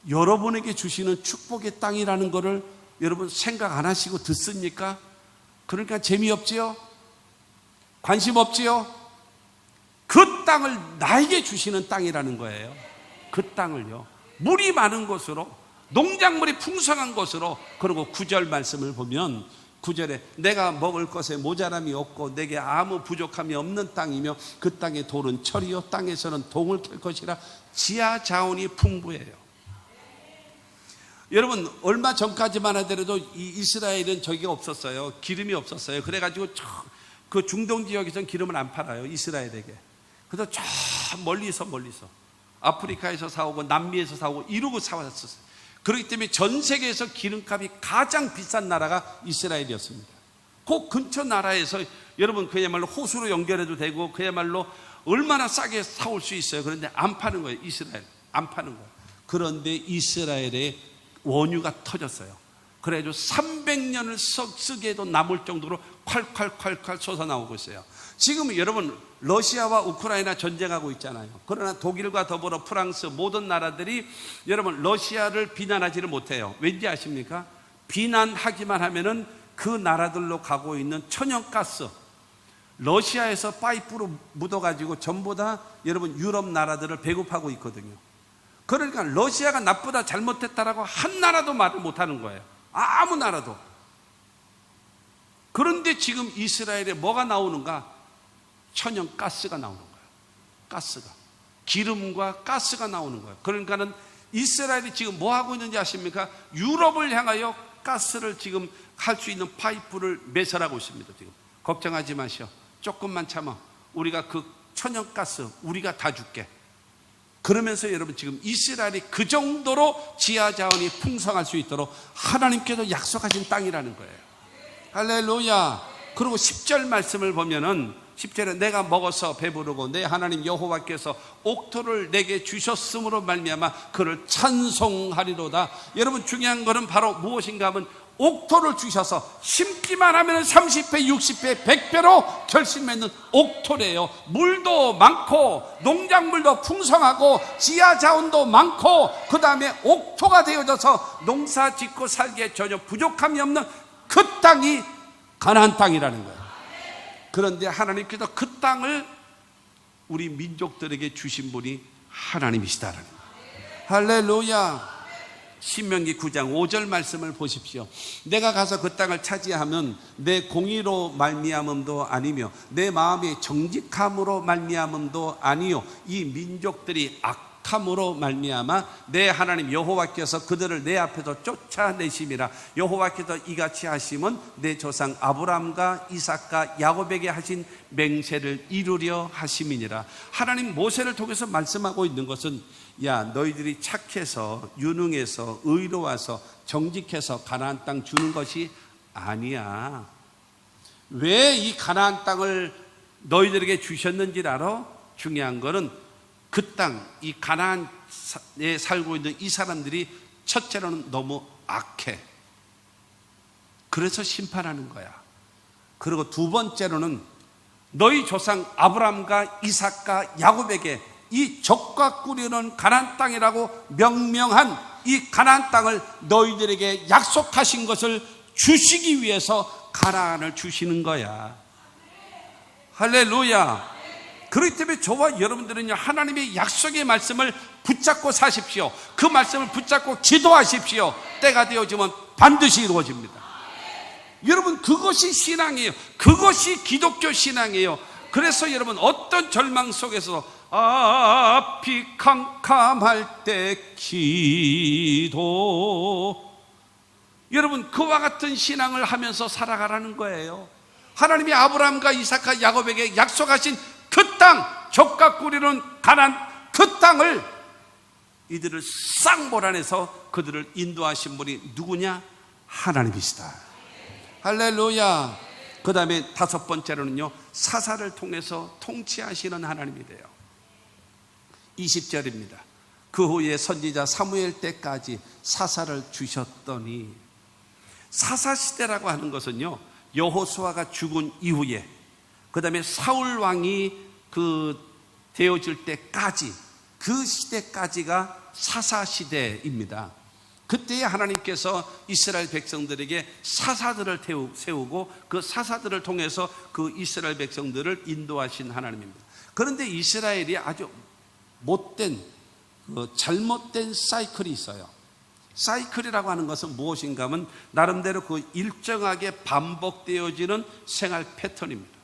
여러분에게 주시는 축복의 땅이라는 것을 여러분 생각 안 하시고 듣습니까? 그러니까 재미없지요? 관심 없지요? 그 땅을 나에게 주시는 땅이라는 거예요. 그 땅을요, 물이 많은 곳으로, 농작물이 풍성한 곳으로. 그리고 9절 말씀을 보면 9절에 내가 먹을 것에 모자람이 없고 내게 아무 부족함이 없는 땅이며 그 땅의 돌은 철이요 땅에서는 동을 캘 것이라 지하 자원이 풍부해요. 여러분, 얼마 전까지만 하더라도 이 이스라엘은 저기가 없었어요. 기름이 없었어요. 그래가지고 그 중동 지역에서는 기름을 안 팔아요, 이스라엘에게. 그래서 저 멀리서 아프리카에서 사오고 남미에서 사오고 이러고 사왔었어요. 그렇기 때문에 전 세계에서 기름값이 가장 비싼 나라가 이스라엘이었습니다. 그 근처 나라에서 여러분 그야말로 호수로 연결해도 되고 그야말로 얼마나 싸게 사올 수 있어요. 그런데 안 파는 거예요. 이스라엘 안 파는 거예요. 그런데 이스라엘에 원유가 터졌어요. 그래가지고 300년을 쓰기에도 남을 정도로 콸콸콸콸 솟아나오고 있어요. 지금 여러분 러시아와 우크라이나 전쟁하고 있잖아요. 그러나 독일과 더불어 프랑스 모든 나라들이 여러분 러시아를 비난하지를 못해요. 왠지 아십니까? 비난하기만 하면은 그 나라들로 가고 있는 천연가스, 러시아에서 파이프로 묻어가지고 전부 다 여러분 유럽 나라들을 배급하고 있거든요. 그러니까 러시아가 나쁘다 잘못했다라고 한 나라도 말을 못하는 거예요. 아무 나라도. 그런데 지금 이스라엘에 뭐가 나오는가? 천연가스가 나오는 거예요. 가스가, 기름과 가스가 나오는 거예요. 그러니까는 이스라엘이 지금 뭐 하고 있는지 아십니까? 유럽을 향하여 천연가스를 지금 할 수 있는 파이프를 매설하고 있습니다. 지금 걱정하지 마시오. 조금만 참아. 우리가 그 천연가스 우리가 다 줄게. 그러면서 여러분 지금 이스라엘이 그 정도로 지하 자원이 풍성할 수 있도록 하나님께서 약속하신 땅이라는 거예요. 할렐루야. 그리고 10절 말씀을 보면은 10절에 내가 먹어서 배부르고 내 하나님 여호와께서 옥토를 내게 주셨으므로 말미암아 그를 찬송하리로다. 여러분 중요한 것은 바로 무엇인가 하면 옥토를 주셔서 심기만 하면 30배, 60배, 100배로 결실 맺는 옥토래요. 물도 많고 농작물도 풍성하고 지하 자원도 많고 그 다음에 옥토가 되어져서 농사 짓고 살기에 전혀 부족함이 없는 그 땅이 가나안 땅이라는 거예요. 그런데 하나님께서 그 땅을 우리 민족들에게 주신 분이 하나님이시다라는 거예요. 할렐루야. 신명기 9장 5절 말씀을 보십시오. 내가 가서 그 땅을 차지하면 내 공의로 말미암음도 아니며 내 마음의 정직함으로 말미암음도 아니요 이 민족들이 악함으로 말미암아 내 하나님 여호와께서 그들을 내 앞에서 쫓아내심이라. 여호와께서 이같이 하심은 내 조상 아브라함과 이삭과 야곱에게 하신 맹세를 이루려 하심이니라. 하나님 모세를 통해서 말씀하고 있는 것은 야 너희들이 착해서 유능해서 의로워서 정직해서 가나안 땅 주는 것이 아니야. 왜 이 가나안 땅을 너희들에게 주셨는지 알아? 중요한 거는 그 땅, 이 가나안에 살고 있는 이 사람들이 첫째로는 너무 악해. 그래서 심판하는 거야. 그리고 두 번째로는 너희 조상 아브라함과 이삭과 야곱에게 이 적과 꿀이는 가나안 땅이라고 명명한 이 가나안 땅을 너희들에게 약속하신 것을 주시기 위해서 가나안을 주시는 거야. 할렐루야. 그렇기 때문에 저와 여러분들은요 하나님의 약속의 말씀을 붙잡고 사십시오. 그 말씀을 붙잡고 기도하십시오. 때가 되어지면 반드시 이루어집니다. 여러분 그것이 신앙이에요. 그것이 기독교 신앙이에요. 그래서 여러분 어떤 절망 속에서 앞이 캄캄할 때 기도, 여러분 그와 같은 신앙을 하면서 살아가라는 거예요. 하나님이 아브라함과 이삭과 야곱에게 약속하신 그 땅, 적과 꿀이는 가나안 그 땅을 이들을 싹 몰아내서 그들을 인도하신 분이 누구냐? 하나님이시다. 할렐루야. 그 다음에 다섯 번째로는요 사사를 통해서 통치하시는 하나님이 돼요. 20절입니다. 그 후에 선지자 사무엘 때까지 사사를 주셨더니, 사사시대라고 하는 것은요 여호수아가 죽은 이후에 그 다음에 사울 왕이 되어질 때까지, 그 시대까지가 사사시대입니다. 그때에 하나님께서 이스라엘 백성들에게 사사들을 세우고 그 사사들을 통해서 그 이스라엘 백성들을 인도하신 하나님입니다. 그런데 이스라엘이 아주 못된, 잘못된 사이클이 있어요. 사이클이라고 하는 것은 무엇인가 하면 나름대로 그 일정하게 반복되어지는 생활 패턴입니다.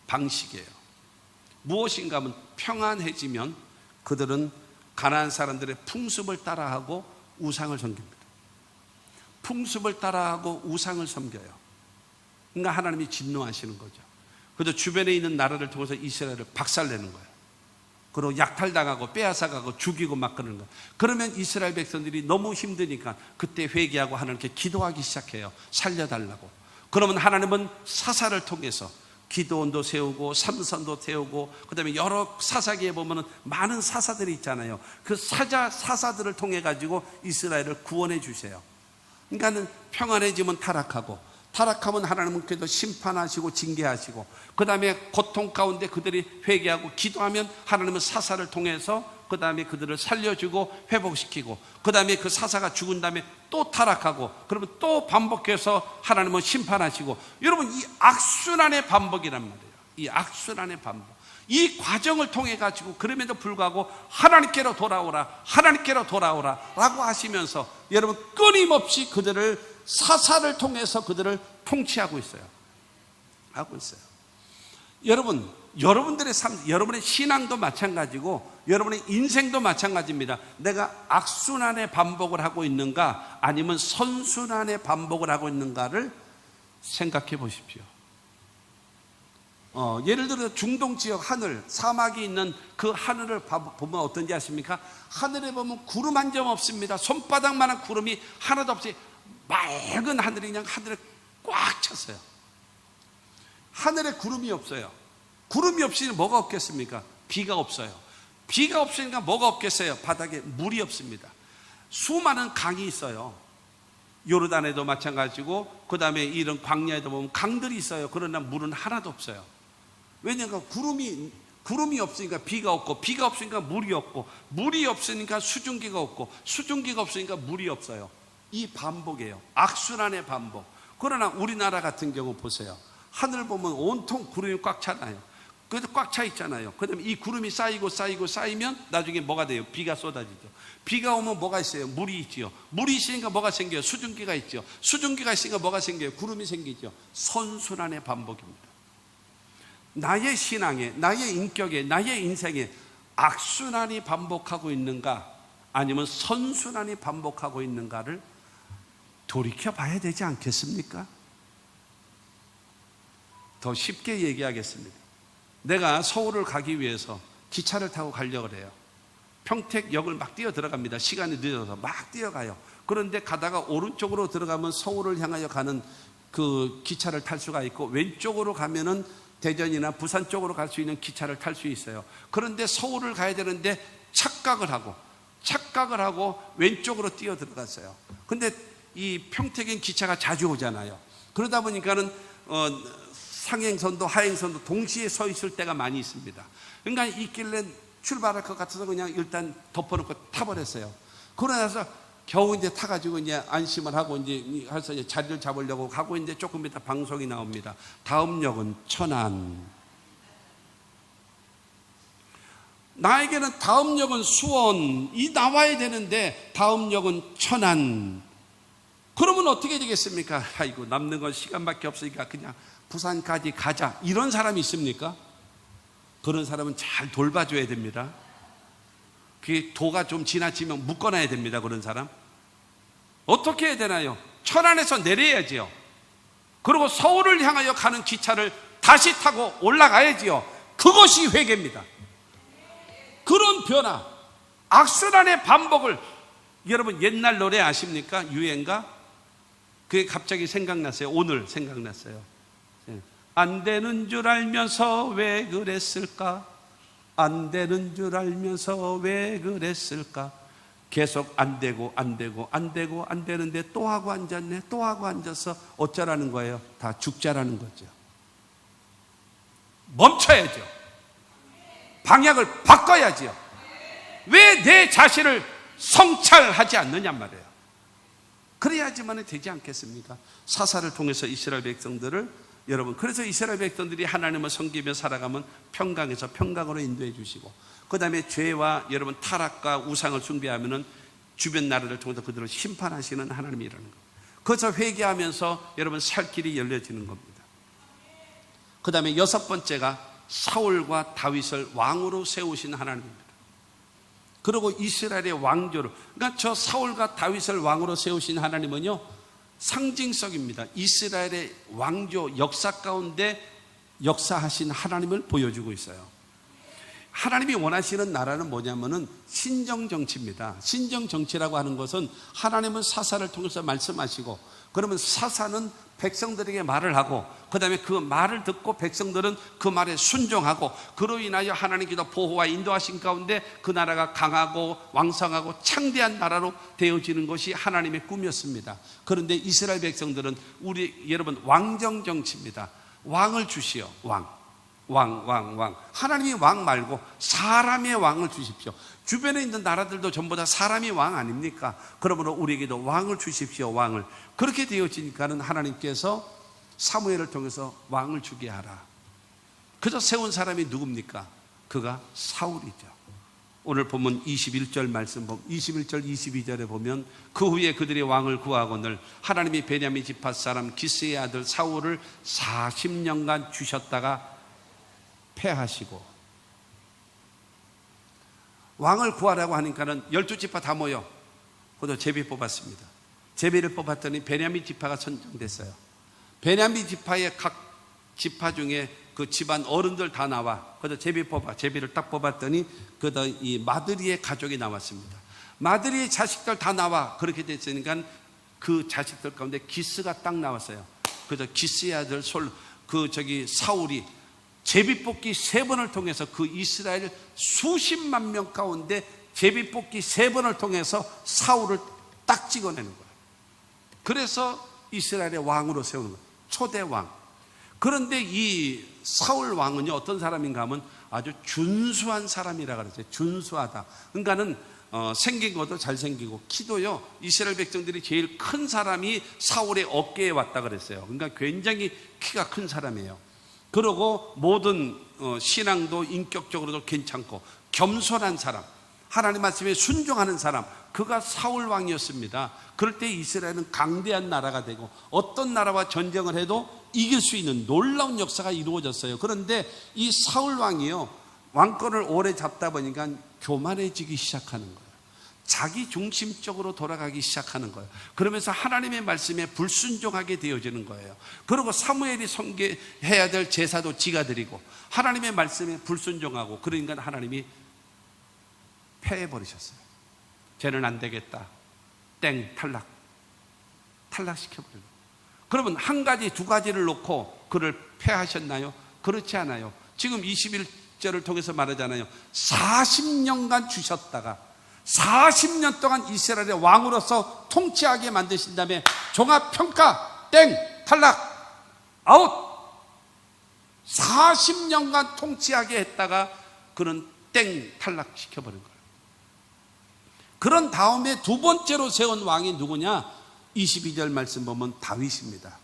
방식이에요. 무엇인가 하면 평안해지면 그들은 가나안 사람들의 풍습을 따라하고 우상을 섬깁니다. 풍습을 따라하고 우상을 섬겨요. 그러니까 하나님이 진노하시는 거죠. 그래서 주변에 있는 나라를 통해서 이스라엘을 박살내는 거예요. 그리고 약탈당하고 빼앗아가고 죽이고 막 그러는 거예요. 그러면 이스라엘 백성들이 너무 힘드니까 그때 회개하고 하나님께 기도하기 시작해요. 살려달라고. 그러면 하나님은 사사를 통해서 기드온도 세우고 삼손도 세우고 그 다음에 여러 사사기에 보면 많은 사사들이 있잖아요. 그 사사들을 통해 가지고 이스라엘을 구원해 주세요. 그러니까는 평안해지면 타락하면 하나님은 그래도 심판하시고 징계하시고, 그 다음에 고통 가운데 그들이 회개하고 기도하면 하나님은 사사를 통해서 그 다음에 그들을 살려주고 회복시키고, 그 다음에 그 사사가 죽은 다음에 또 타락하고, 그러면 또 반복해서 하나님은 심판하시고. 여러분 이 악순환의 반복이란 말이에요. 이 악순환의 반복, 이 과정을 통해 가지고 그럼에도 불구하고 하나님께로 돌아오라 라고 하시면서 여러분 끊임없이 사사를 통해서 그들을 통치하고 있어요. 여러분들의 삶, 여러분의 신앙도 마찬가지고 여러분의 인생도 마찬가지입니다. 내가 악순환의 반복을 하고 있는가 아니면 선순환의 반복을 하고 있는가를 생각해 보십시오. 예를 들어 중동 지역 하늘, 사막이 있는 그 하늘을 보면 어떤지 아십니까? 하늘에 보면 구름 한 점 없습니다. 손바닥만한 구름이 하나도 없이 맑은 하늘이 그냥 하늘에 꽉 찼어요. 하늘에 구름이 없어요. 구름이 없으니 뭐가 없겠습니까? 비가 없어요. 비가 없으니까 뭐가 없겠어요? 바닥에 물이 없습니다. 수많은 강이 있어요. 요르단에도 마찬가지고 그 다음에 이런 광야에도 보면 강들이 있어요. 그러나 물은 하나도 없어요. 왜냐하면 구름이 없으니까 비가 없고, 비가 없으니까 물이 없고, 물이 없으니까 수증기가 없고, 수증기가 없으니까 물이 없어요. 이 반복이에요. 악순환의 반복. 그러나 우리나라 같은 경우 보세요. 하늘 보면 온통 구름이 꽉 차나요. 그래도 꽉 차 있잖아요. 그 다음에 이 구름이 쌓이면 나중에 뭐가 돼요? 비가 쏟아지죠. 비가 오면 뭐가 있어요? 물이 있지요. 물이 있으니까 뭐가 생겨요? 수증기가 있죠. 수증기가 있으니까 뭐가 생겨요? 구름이 생기죠. 선순환의 반복입니다. 나의 신앙에, 나의 인격에, 나의 인생에 악순환이 반복하고 있는가 아니면 선순환이 반복하고 있는가를 돌이켜 봐야 되지 않겠습니까? 더 쉽게 얘기하겠습니다. 내가 서울을 가기 위해서 기차를 타고 가려고 해요. 평택역을 막 뛰어 들어갑니다. 시간이 늦어서 막 뛰어가요. 그런데 가다가 오른쪽으로 들어가면 서울을 향하여 가는 그 기차를 탈 수가 있고, 왼쪽으로 가면은 대전이나 부산 쪽으로 갈 수 있는 기차를 탈 수 있어요. 그런데 서울을 가야 되는데 착각을 하고 왼쪽으로 뛰어 들어갔어요. 근데 이 평택엔 기차가 자주 오잖아요. 그러다 보니까는 상행선도 하행선도 동시에 서 있을 때가 많이 있습니다. 그러니까 있길래 출발할 것 같아서 그냥 일단 덮어놓고 타버렸어요. 그러고 나서 겨우 이제 타가지고 이제 안심을 하고 이제 자리를 잡으려고 가고 있는데 조금 이따 방송이 나옵니다. 다음 역은 천안. 나에게는 다음 역은 수원이 나와야 되는데 다음 역은 천안. 그러면 어떻게 되겠습니까? 아이고, 남는 건 시간밖에 없으니까 그냥 부산까지 가자. 이런 사람이 있습니까? 그런 사람은 잘 돌봐줘야 됩니다. 그 도가 좀 지나치면 묶어놔야 됩니다. 그런 사람 어떻게 해야 되나요? 천안에서 내려야지요. 그리고 서울을 향하여 가는 기차를 다시 타고 올라가야지요. 그것이 회개입니다. 그런 변화, 악순환의 반복을, 여러분 옛날 노래 아십니까? 유행가? 그게 갑자기 생각났어요. 오늘 생각났어요. 안 되는 줄 알면서 왜 그랬을까? 안 되는 줄 알면서 왜 그랬을까? 계속 안 되고 안 되는데 또 하고 앉았네. 또 하고 앉아서 어쩌라는 거예요? 다 죽자라는 거죠. 멈춰야죠. 방향을 바꿔야지요. 왜 내 자신을 성찰하지 않느냐 말이에요. 그래야지만 되지 않겠습니까? 사사를 통해서 이스라엘 백성들을, 여러분, 그래서 이스라엘 백성들이 하나님을 섬기며 살아가면 평강에서 평강으로 인도해 주시고, 그 다음에 죄와 여러분 타락과 우상을 숭배하면은 주변 나라를 통해서 그들을 심판하시는 하나님이라는 것. 그래서 회개하면서 여러분 살 길이 열려지는 겁니다. 그 다음에 여섯 번째가 사울과 다윗을 왕으로 세우신 하나님입니다. 그리고 이스라엘의 왕조로, 그러니까 저 사울과 다윗을 왕으로 세우신 하나님은요, 상징성입니다. 이스라엘의 왕조 역사 가운데 역사하신 하나님을 보여주고 있어요. 하나님이 원하시는 나라는 뭐냐면은 신정정치입니다. 신정정치라고 하는 것은 하나님은 사사를 통해서 말씀하시고, 그러면 사사는 백성들에게 말을 하고, 그 다음에 그 말을 듣고 백성들은 그 말에 순종하고, 그로 인하여 하나님께서 보호와 인도하신 가운데 그 나라가 강하고 왕성하고 창대한 나라로 되어지는 것이 하나님의 꿈이었습니다. 그런데 이스라엘 백성들은 여러분 왕정정치입니다. 왕을 주시오. 왕. 하나님이 왕 말고 사람의 왕을 주십시오. 주변에 있는 나라들도 전부 다 사람이 왕 아닙니까? 그러므로 우리에게도 왕을 주십시오. 왕을. 그렇게 되어지니까는 하나님께서 사무엘을 통해서 왕을 주게 하라. 그저 세운 사람이 누굽니까? 그가 사울이죠. 오늘 보면 21절 말씀, 21절 22절에 보면, 그 후에 그들이 왕을 구하거늘 하나님이 베냐민 지파 사람 기스의 아들 사울을 40년간 주셨다가 패하시고, 왕을 구하라고 하니까는 12지파 다 모여 그도 제비 뽑았습니다. 제비를 뽑았더니 베냐민 지파가 선정됐어요. 베냐민 지파의 각 지파 중에 그 집안 어른들 다 나와. 그래서 제비를 딱 뽑았더니 그다 이 마드리의 가족이 나왔습니다. 마드리의 자식들 다 나와. 그렇게 됐으니까 그 자식들 가운데 기스가 딱 나왔어요. 그래서 기스의 아들 사울이 제비뽑기 3번을 통해서 그 이스라엘 수십만 명 가운데 제비뽑기 3번을 통해서 사울을 딱 찍어내는 거예요. 그래서 이스라엘의 왕으로 세우는 거예요. 초대 왕. 그런데 이 사울 왕은요, 어떤 사람인가 하면 아주 준수한 사람이라 그러죠. 준수하다. 그러니까는 생긴 것도 잘생기고, 키도요, 이스라엘 백성들이 제일 큰 사람이 사울의 어깨에 왔다 그랬어요. 그러니까 굉장히 키가 큰 사람이에요. 그리고 모든 신앙도 인격적으로도 괜찮고 겸손한 사람, 하나님 말씀에 순종하는 사람, 그가 사울 왕이었습니다. 그럴 때 이스라엘은 강대한 나라가 되고 어떤 나라와 전쟁을 해도 이길 수 있는 놀라운 역사가 이루어졌어요. 그런데 이 사울 왕이요, 왕권을 오래 잡다 보니까 교만해지기 시작하는 거예요. 자기 중심적으로 돌아가기 시작하는 거예요. 그러면서 하나님의 말씀에 불순종하게 되어지는 거예요. 그리고 사무엘이 섬겨해야 될 제사도 지가 드리고 하나님의 말씀에 불순종하고, 그러니까 하나님이 패해버리셨어요. 쟤는 안 되겠다. 땡, 탈락시켜버리고. 그러면 한 가지, 두 가지를 놓고 그를 패하셨나요? 그렇지 않아요. 지금 21절을 통해서 말하잖아요. 40년간 주셨다가 40년 동안 이스라엘의 왕으로서 통치하게 만드신 다음에 종합평가, 땡, 탈락, 아웃. 40년간 통치하게 했다가 그는 땡, 탈락시켜버린 거예요. 그런 다음에 두 번째로 세운 왕이 누구냐? 22절 말씀 보면 다윗입니다.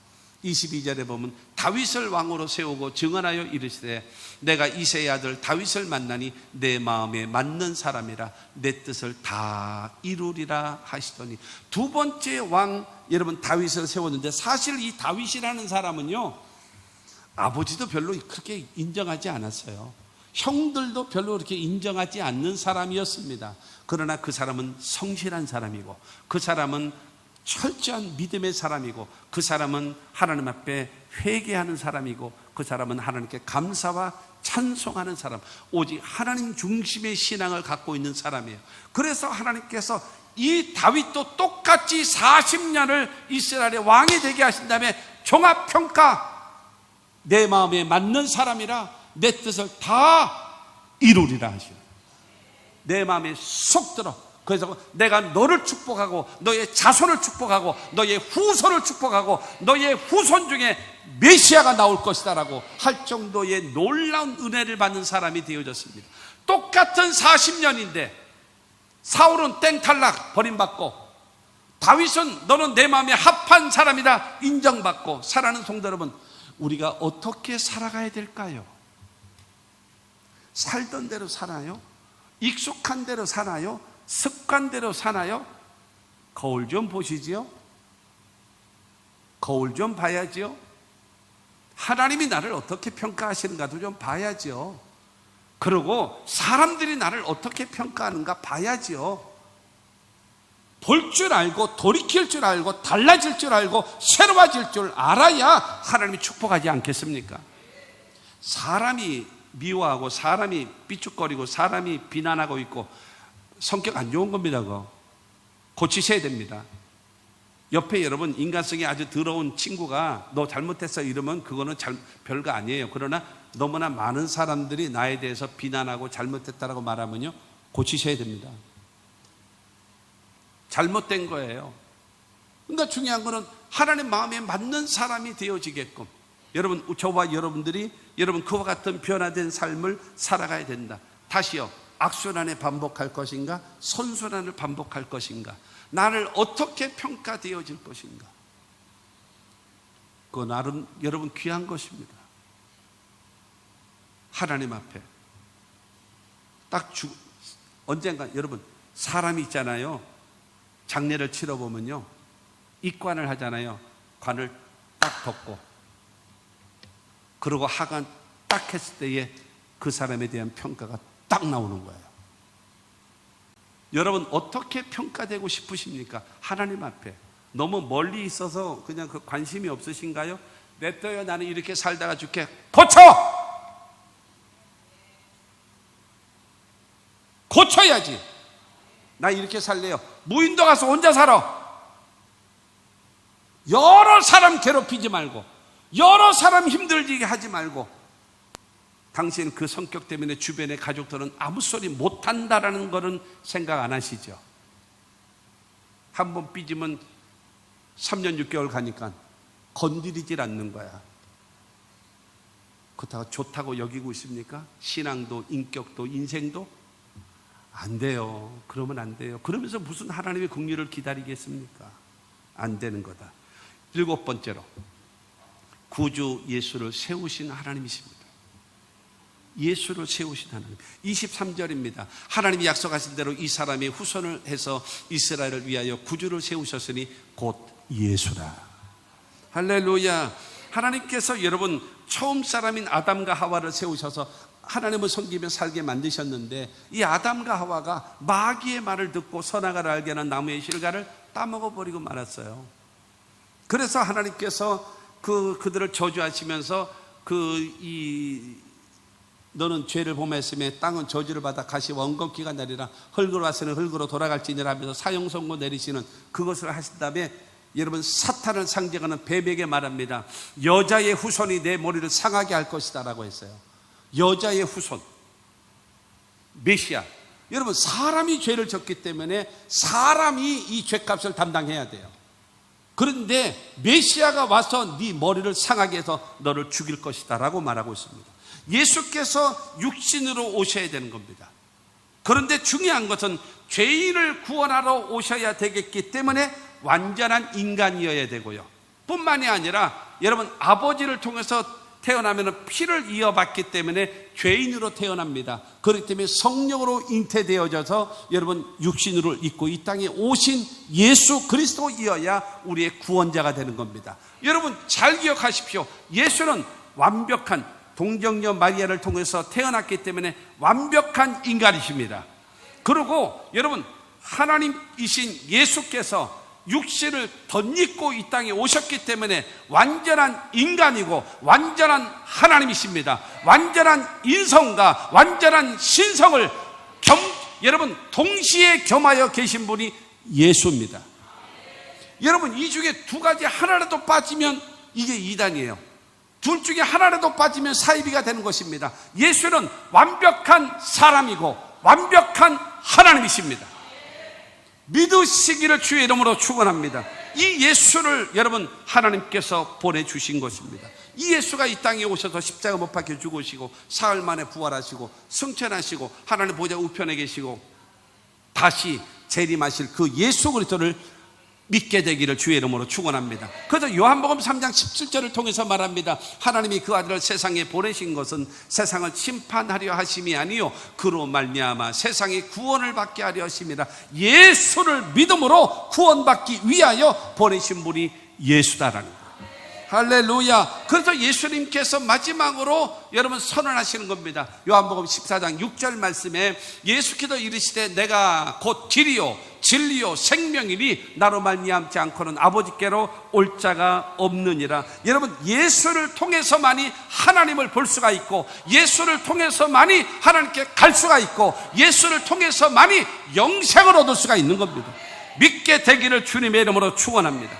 22절에 보면 다윗을 왕으로 세우고 증언하여 이르시되 내가 이새의 아들 다윗을 만나니 내 마음에 맞는 사람이라 내 뜻을 다 이루리라 하시더니, 두 번째 왕 여러분 다윗을 세웠는데, 사실 이 다윗이라는 사람은요, 아버지도 별로 그렇게 인정하지 않았어요. 형들도 별로 그렇게 인정하지 않는 사람이었습니다. 그러나 그 사람은 성실한 사람이고, 그 사람은 철저한 믿음의 사람이고, 그 사람은 하나님 앞에 회개하는 사람이고, 그 사람은 하나님께 감사와 찬송하는 사람, 오직 하나님 중심의 신앙을 갖고 있는 사람이에요. 그래서 하나님께서 이 다윗도 똑같이 40년을 이스라엘의 왕이 되게 하신 다음에 종합평가, 내 마음에 맞는 사람이라 내 뜻을 다 이루리라 하시오. 내 마음에 쏙 들어. 그래서 내가 너를 축복하고 너의 자손을 축복하고 너의 후손을 축복하고 너의 후손 중에 메시아가 나올 것이다 라고 할 정도의 놀라운 은혜를 받는 사람이 되어졌습니다. 똑같은 40년인데 사울은 땡탈락 버림받고, 다윗은 너는 내 마음에 합한 사람이다 인정받고. 사랑하는 성도 여러분, 우리가 어떻게 살아가야 될까요? 살던 대로 사나요? 익숙한 대로 사나요? 습관대로 사나요? 거울 좀 보시지요. 거울 좀 봐야지요. 하나님이 나를 어떻게 평가하시는가도 좀 봐야지요. 그리고 사람들이 나를 어떻게 평가하는가 봐야지요. 볼 줄 알고 돌이킬 줄 알고 달라질 줄 알고 새로워질 줄 알아야 하나님이 축복하지 않겠습니까? 사람이 미워하고 사람이 삐죽거리고 사람이 비난하고 있고 성격 안 좋은 겁니다. 그거 고치셔야 됩니다. 옆에 여러분 인간성이 아주 더러운 친구가 너 잘못했어 이러면 그거는 별거 아니에요. 그러나 너무나 많은 사람들이 나에 대해서 비난하고 잘못했다라고 말하면요, 고치셔야 됩니다. 잘못된 거예요. 그러니까 중요한 거는 하나님 마음에 맞는 사람이 되어지게끔, 여러분, 저와 여러분들이 여러분 그와 같은 변화된 삶을 살아가야 된다. 다시요, 악순환에 반복할 것인가, 선순환을 반복할 것인가, 나를 어떻게 평가되어질 것인가, 그거 나름 여러분 귀한 것입니다. 하나님 앞에 언젠가 여러분 사람이 있잖아요. 장례를 치러보면요, 입관을 하잖아요. 관을 딱 덮고, 그리고 하관 딱 했을 때에 그 사람에 대한 평가가 딱 나오는 거예요. 여러분 어떻게 평가되고 싶으십니까? 하나님 앞에. 너무 멀리 있어서 그냥 그 관심이 없으신가요? 냅둬요. 나는 이렇게 살다가 죽게. 고쳐! 고쳐야지. 나 이렇게 살래요. 무인도 가서 혼자 살아. 여러 사람 괴롭히지 말고, 여러 사람 힘들게 하지 말고, 당신 그 성격 때문에 주변의 가족들은 아무 소리 못한다라는 거는 생각 안 하시죠? 한 번 삐지면 3년 6개월 가니까 건드리질 않는 거야. 그렇다고 좋다고 여기고 있습니까? 신앙도 인격도 인생도? 안 돼요. 그러면 안 돼요. 그러면서 무슨 하나님의 긍휼을 기다리겠습니까? 안 되는 거다. 7번째로, 구주 예수를 세우신 하나님이십니다. 예수를 세우신 하나님. 23절입니다. 하나님이 약속하신 대로 이 사람이 후손을 해서 이스라엘을 위하여 구주를 세우셨으니 곧 예수라. 할렐루야. 하나님께서 여러분 처음 사람인 아담과 하와를 세우셔서 하나님을 섬기며 살게 만드셨는데, 이 아담과 하와가 마귀의 말을 듣고 선악을 알게 하는 나무의 실과를 따먹어버리고 말았어요. 그래서 하나님께서 그들을 저주하시면서 너는 죄를 범했으며 땅은 저주를 받아 가시와 엉겅퀴가 나리라. 흙으로 왔으니 흙으로 돌아갈지니라 하면서 사형 선고 내리시는 그것을 하신 다음에, 여러분 사탄을 상징하는 뱀에게 말합니다. 여자의 후손이 내 머리를 상하게 할 것이다 라고 했어요. 여자의 후손, 메시아. 여러분 사람이 죄를 졌기 때문에 사람이 이 죄값을 담당해야 돼요. 그런데 메시아가 와서 네 머리를 상하게 해서 너를 죽일 것이다 라고 말하고 있습니다. 예수께서 육신으로 오셔야 되는 겁니다. 그런데 중요한 것은 죄인을 구원하러 오셔야 되겠기 때문에 완전한 인간이어야 되고요. 뿐만이 아니라 여러분 아버지를 통해서 태어나면 피를 이어받기 때문에 죄인으로 태어납니다. 그렇기 때문에 성령으로 잉태되어져서 여러분 육신으로 입고 이 땅에 오신 예수 그리스도이어야 우리의 구원자가 되는 겁니다. 여러분 잘 기억하십시오. 예수는 완벽한 동정녀 마리아를 통해서 태어났기 때문에 완벽한 인간이십니다. 그리고 여러분 하나님이신 예수께서 육신을 덧입고 이 땅에 오셨기 때문에 완전한 인간이고 완전한 하나님이십니다. 완전한 인성과 완전한 신성을 여러분 동시에 겸하여 계신 분이 예수입니다. 여러분 이 중에 두 가지 하나라도 빠지면 이게 이단이에요. 둘 중에 하나라도 빠지면 사이비가 되는 것입니다. 예수는 완벽한 사람이고 완벽한 하나님이십니다. 믿으시기를 주의 이름으로 축원합니다. 이 예수를 여러분 하나님께서 보내주신 것입니다. 이 예수가 이 땅에 오셔서 십자가 못 박혀 죽으시고 사흘 만에 부활하시고 승천하시고 하나님 보좌 우편에 계시고 다시 재림하실 그 예수 그리스도를 믿게 되기를 주의 이름으로 축원합니다. 그래서 요한복음 3장 17절을 통해서 말합니다. 하나님이 그 아들을 세상에 보내신 것은 세상을 심판하려 하심이 아니요 그로 말미암아 세상이 구원을 받게 하려 하심이라. 예수를 믿음으로 구원받기 위하여 보내신 분이 예수다라는 거예요. 할렐루야. 그래서 예수님께서 마지막으로 여러분 선언하시는 겁니다. 요한복음 14장 6절 말씀에 예수께서 이르시되 내가 곧 길이요 진리요 생명이니 나로 말미암지 않고는 아버지께로 올 자가 없느니라. 여러분 예수를 통해서만이 하나님을 볼 수가 있고 예수를 통해서만이 하나님께 갈 수가 있고 예수를 통해서만이 영생을 얻을 수가 있는 겁니다. 믿게 되기를 주님의 이름으로 축원합니다.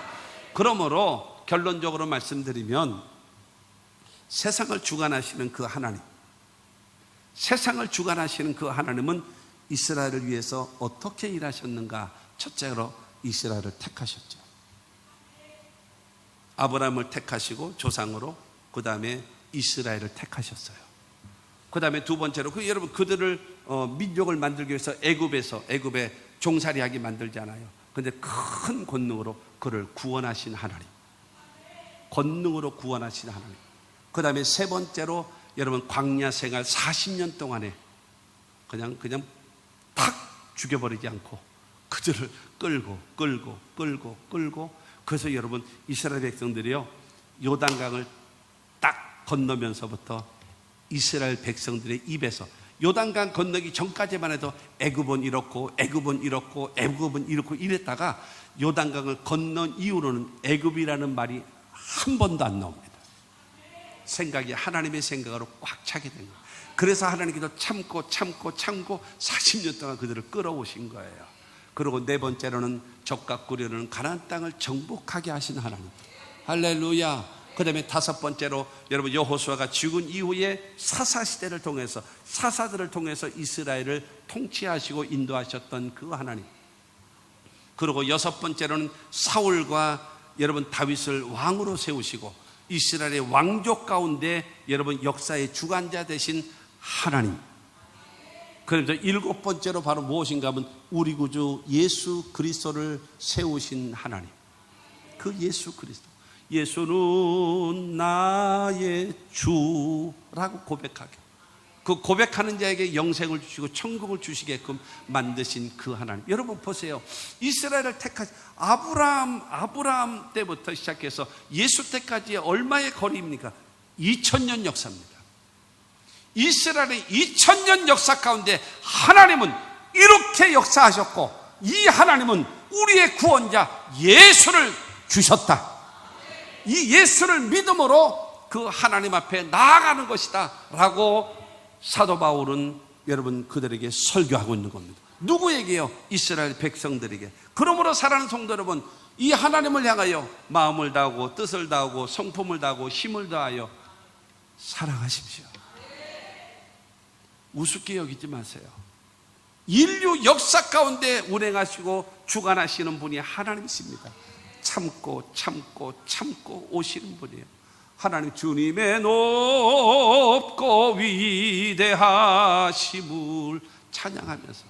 그러므로 결론적으로 말씀드리면 세상을 주관하시는 그 하나님, 세상을 주관하시는 그 하나님은 이스라엘을 위해서 어떻게 일하셨는가? 첫째로 이스라엘을 택하셨죠. 아브라함을 택하시고 조상으로, 그 다음에 이스라엘을 택하셨어요. 그 다음에 두 번째로 여러분 그들을 민족을 만들기 위해서 애굽에 종살이하게 만들잖아요. 그런데 큰 권능으로 그를 구원하신 하나님, 권능으로 구원하신 하나님. 그 다음에 세 번째로 여러분 광야 생활 40년 동안에 그냥 탁 죽여버리지 않고 그들을 끌고 그래서 여러분 이스라엘 백성들이요 요단강을 딱 건너면서부터 이스라엘 백성들의 입에서 요단강 건너기 전까지만 해도 애굽은 이렇고 애굽은 이렇고 애굽은 이렇고 이랬다가 요단강을 건넌 이후로는 애굽이라는 말이 한 번도 안 나옵니다. 생각이 하나님의 생각으로 꽉 차게 된 거예요. 그래서 하나님께서 참고 40년 동안 그들을 끌어오신 거예요. 그리고 네 번째로는 적과 꾸려는 가나안 땅을 정복하게 하신 하나님. 할렐루야. 그 다음에 다섯 번째로 여러분 여호수아가 죽은 이후에 사사시대를 통해서 사사들을 통해서 이스라엘을 통치하시고 인도하셨던 그 하나님. 그리고 여섯 번째로는 사울과 여러분 다윗을 왕으로 세우시고 이스라엘의 왕족 가운데 여러분 역사의 주관자 되신 하나님. 그래서 일곱 번째로 바로 무엇인가 하면 우리 구주 예수 그리스도를 세우신 하나님. 그 예수 그리스도. 예수는 나의 주라고 고백하게, 그 고백하는 자에게 영생을 주시고 천국을 주시게끔 만드신 그 하나님. 여러분 보세요. 이스라엘을 택하신 아브라함 때부터 시작해서 예수 때까지 얼마의 거리입니까? 2000년 역사입니다. 이스라엘의 2000년 역사 가운데 하나님은 이렇게 역사하셨고 이 하나님은 우리의 구원자 예수를 주셨다. 이 예수를 믿음으로 그 하나님 앞에 나아가는 것이다 라고 사도 바울은 여러분 그들에게 설교하고 있는 겁니다. 누구에게요? 이스라엘 백성들에게. 그러므로 사랑하는 성도 여러분, 이 하나님을 향하여 마음을 다하고 뜻을 다하고 성품을 다하고 힘을 다하여 사랑하십시오. 우습게 여기지 마세요. 인류 역사 가운데 운행하시고 주관하시는 분이 하나님이십니다. 참고 오시는 분이에요. 하나님 주님의 높고 위대하심을 찬양하면서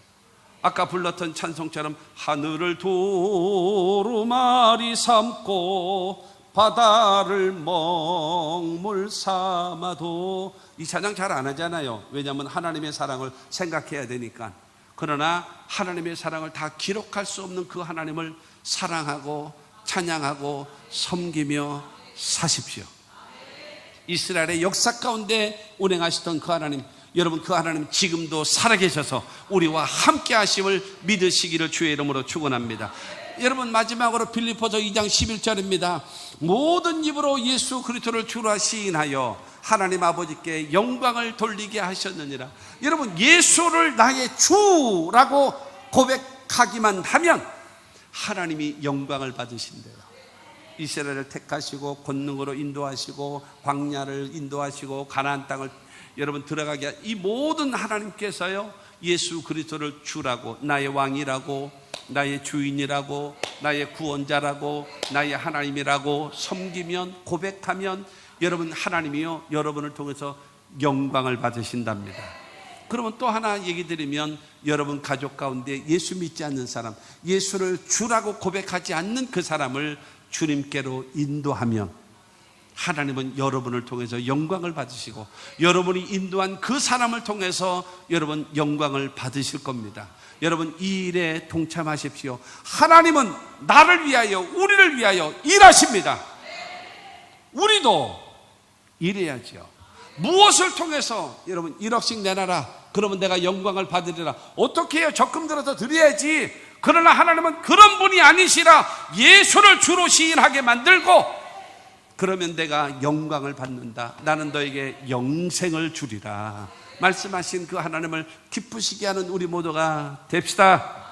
아까 불렀던 찬송처럼 하늘을 두루마리 삼고 바다를 먹물 삼아도 이 찬양 잘 안 하잖아요. 왜냐하면 하나님의 사랑을 생각해야 되니까. 그러나 하나님의 사랑을 다 기록할 수 없는 그 하나님을 사랑하고 찬양하고 섬기며 사십시오. 이스라엘의 역사 가운데 운행하시던 그 하나님, 여러분 그 하나님 지금도 살아계셔서 우리와 함께 하심을 믿으시기를 주의 이름으로 축원합니다. 여러분 마지막으로 빌립보서 2장 11절입니다. 모든 입으로 예수 그리스도를 주라 시인하여 하나님 아버지께 영광을 돌리게 하셨느니라. 여러분 예수를 나의 주라고 고백하기만 하면 하나님이 영광을 받으신대요. 이스라엘을 택하시고 권능으로 인도하시고 광야를 인도하시고 가나안 땅을 여러분 들어가게 이 모든 하나님께서요 예수 그리스도를 주라고, 나의 왕이라고, 나의 주인이라고, 나의 구원자라고, 나의 하나님이라고 섬기면, 고백하면 여러분 하나님이요 여러분을 통해서 영광을 받으신답니다. 그러면 또 하나 얘기 드리면 여러분 가족 가운데 예수 믿지 않는 사람, 예수를 주라고 고백하지 않는 그 사람을 주님께로 인도하면 하나님은 여러분을 통해서 영광을 받으시고 여러분이 인도한 그 사람을 통해서 여러분 영광을 받으실 겁니다. 여러분 이 일에 동참하십시오. 하나님은 나를 위하여 우리를 위하여 일하십니다. 우리도 일해야죠. 무엇을 통해서 여러분 1억씩 내놔라 그러면 내가 영광을 받으리라. 어떻게 해요? 적금 들어서 드려야지. 그러나 하나님은 그런 분이 아니시라. 예수를 주로 시인하게 만들고 그러면 내가 영광을 받는다. 나는 너에게 영생을 주리라 말씀하신 그 하나님을 기쁘시게 하는 우리 모두가 됩시다.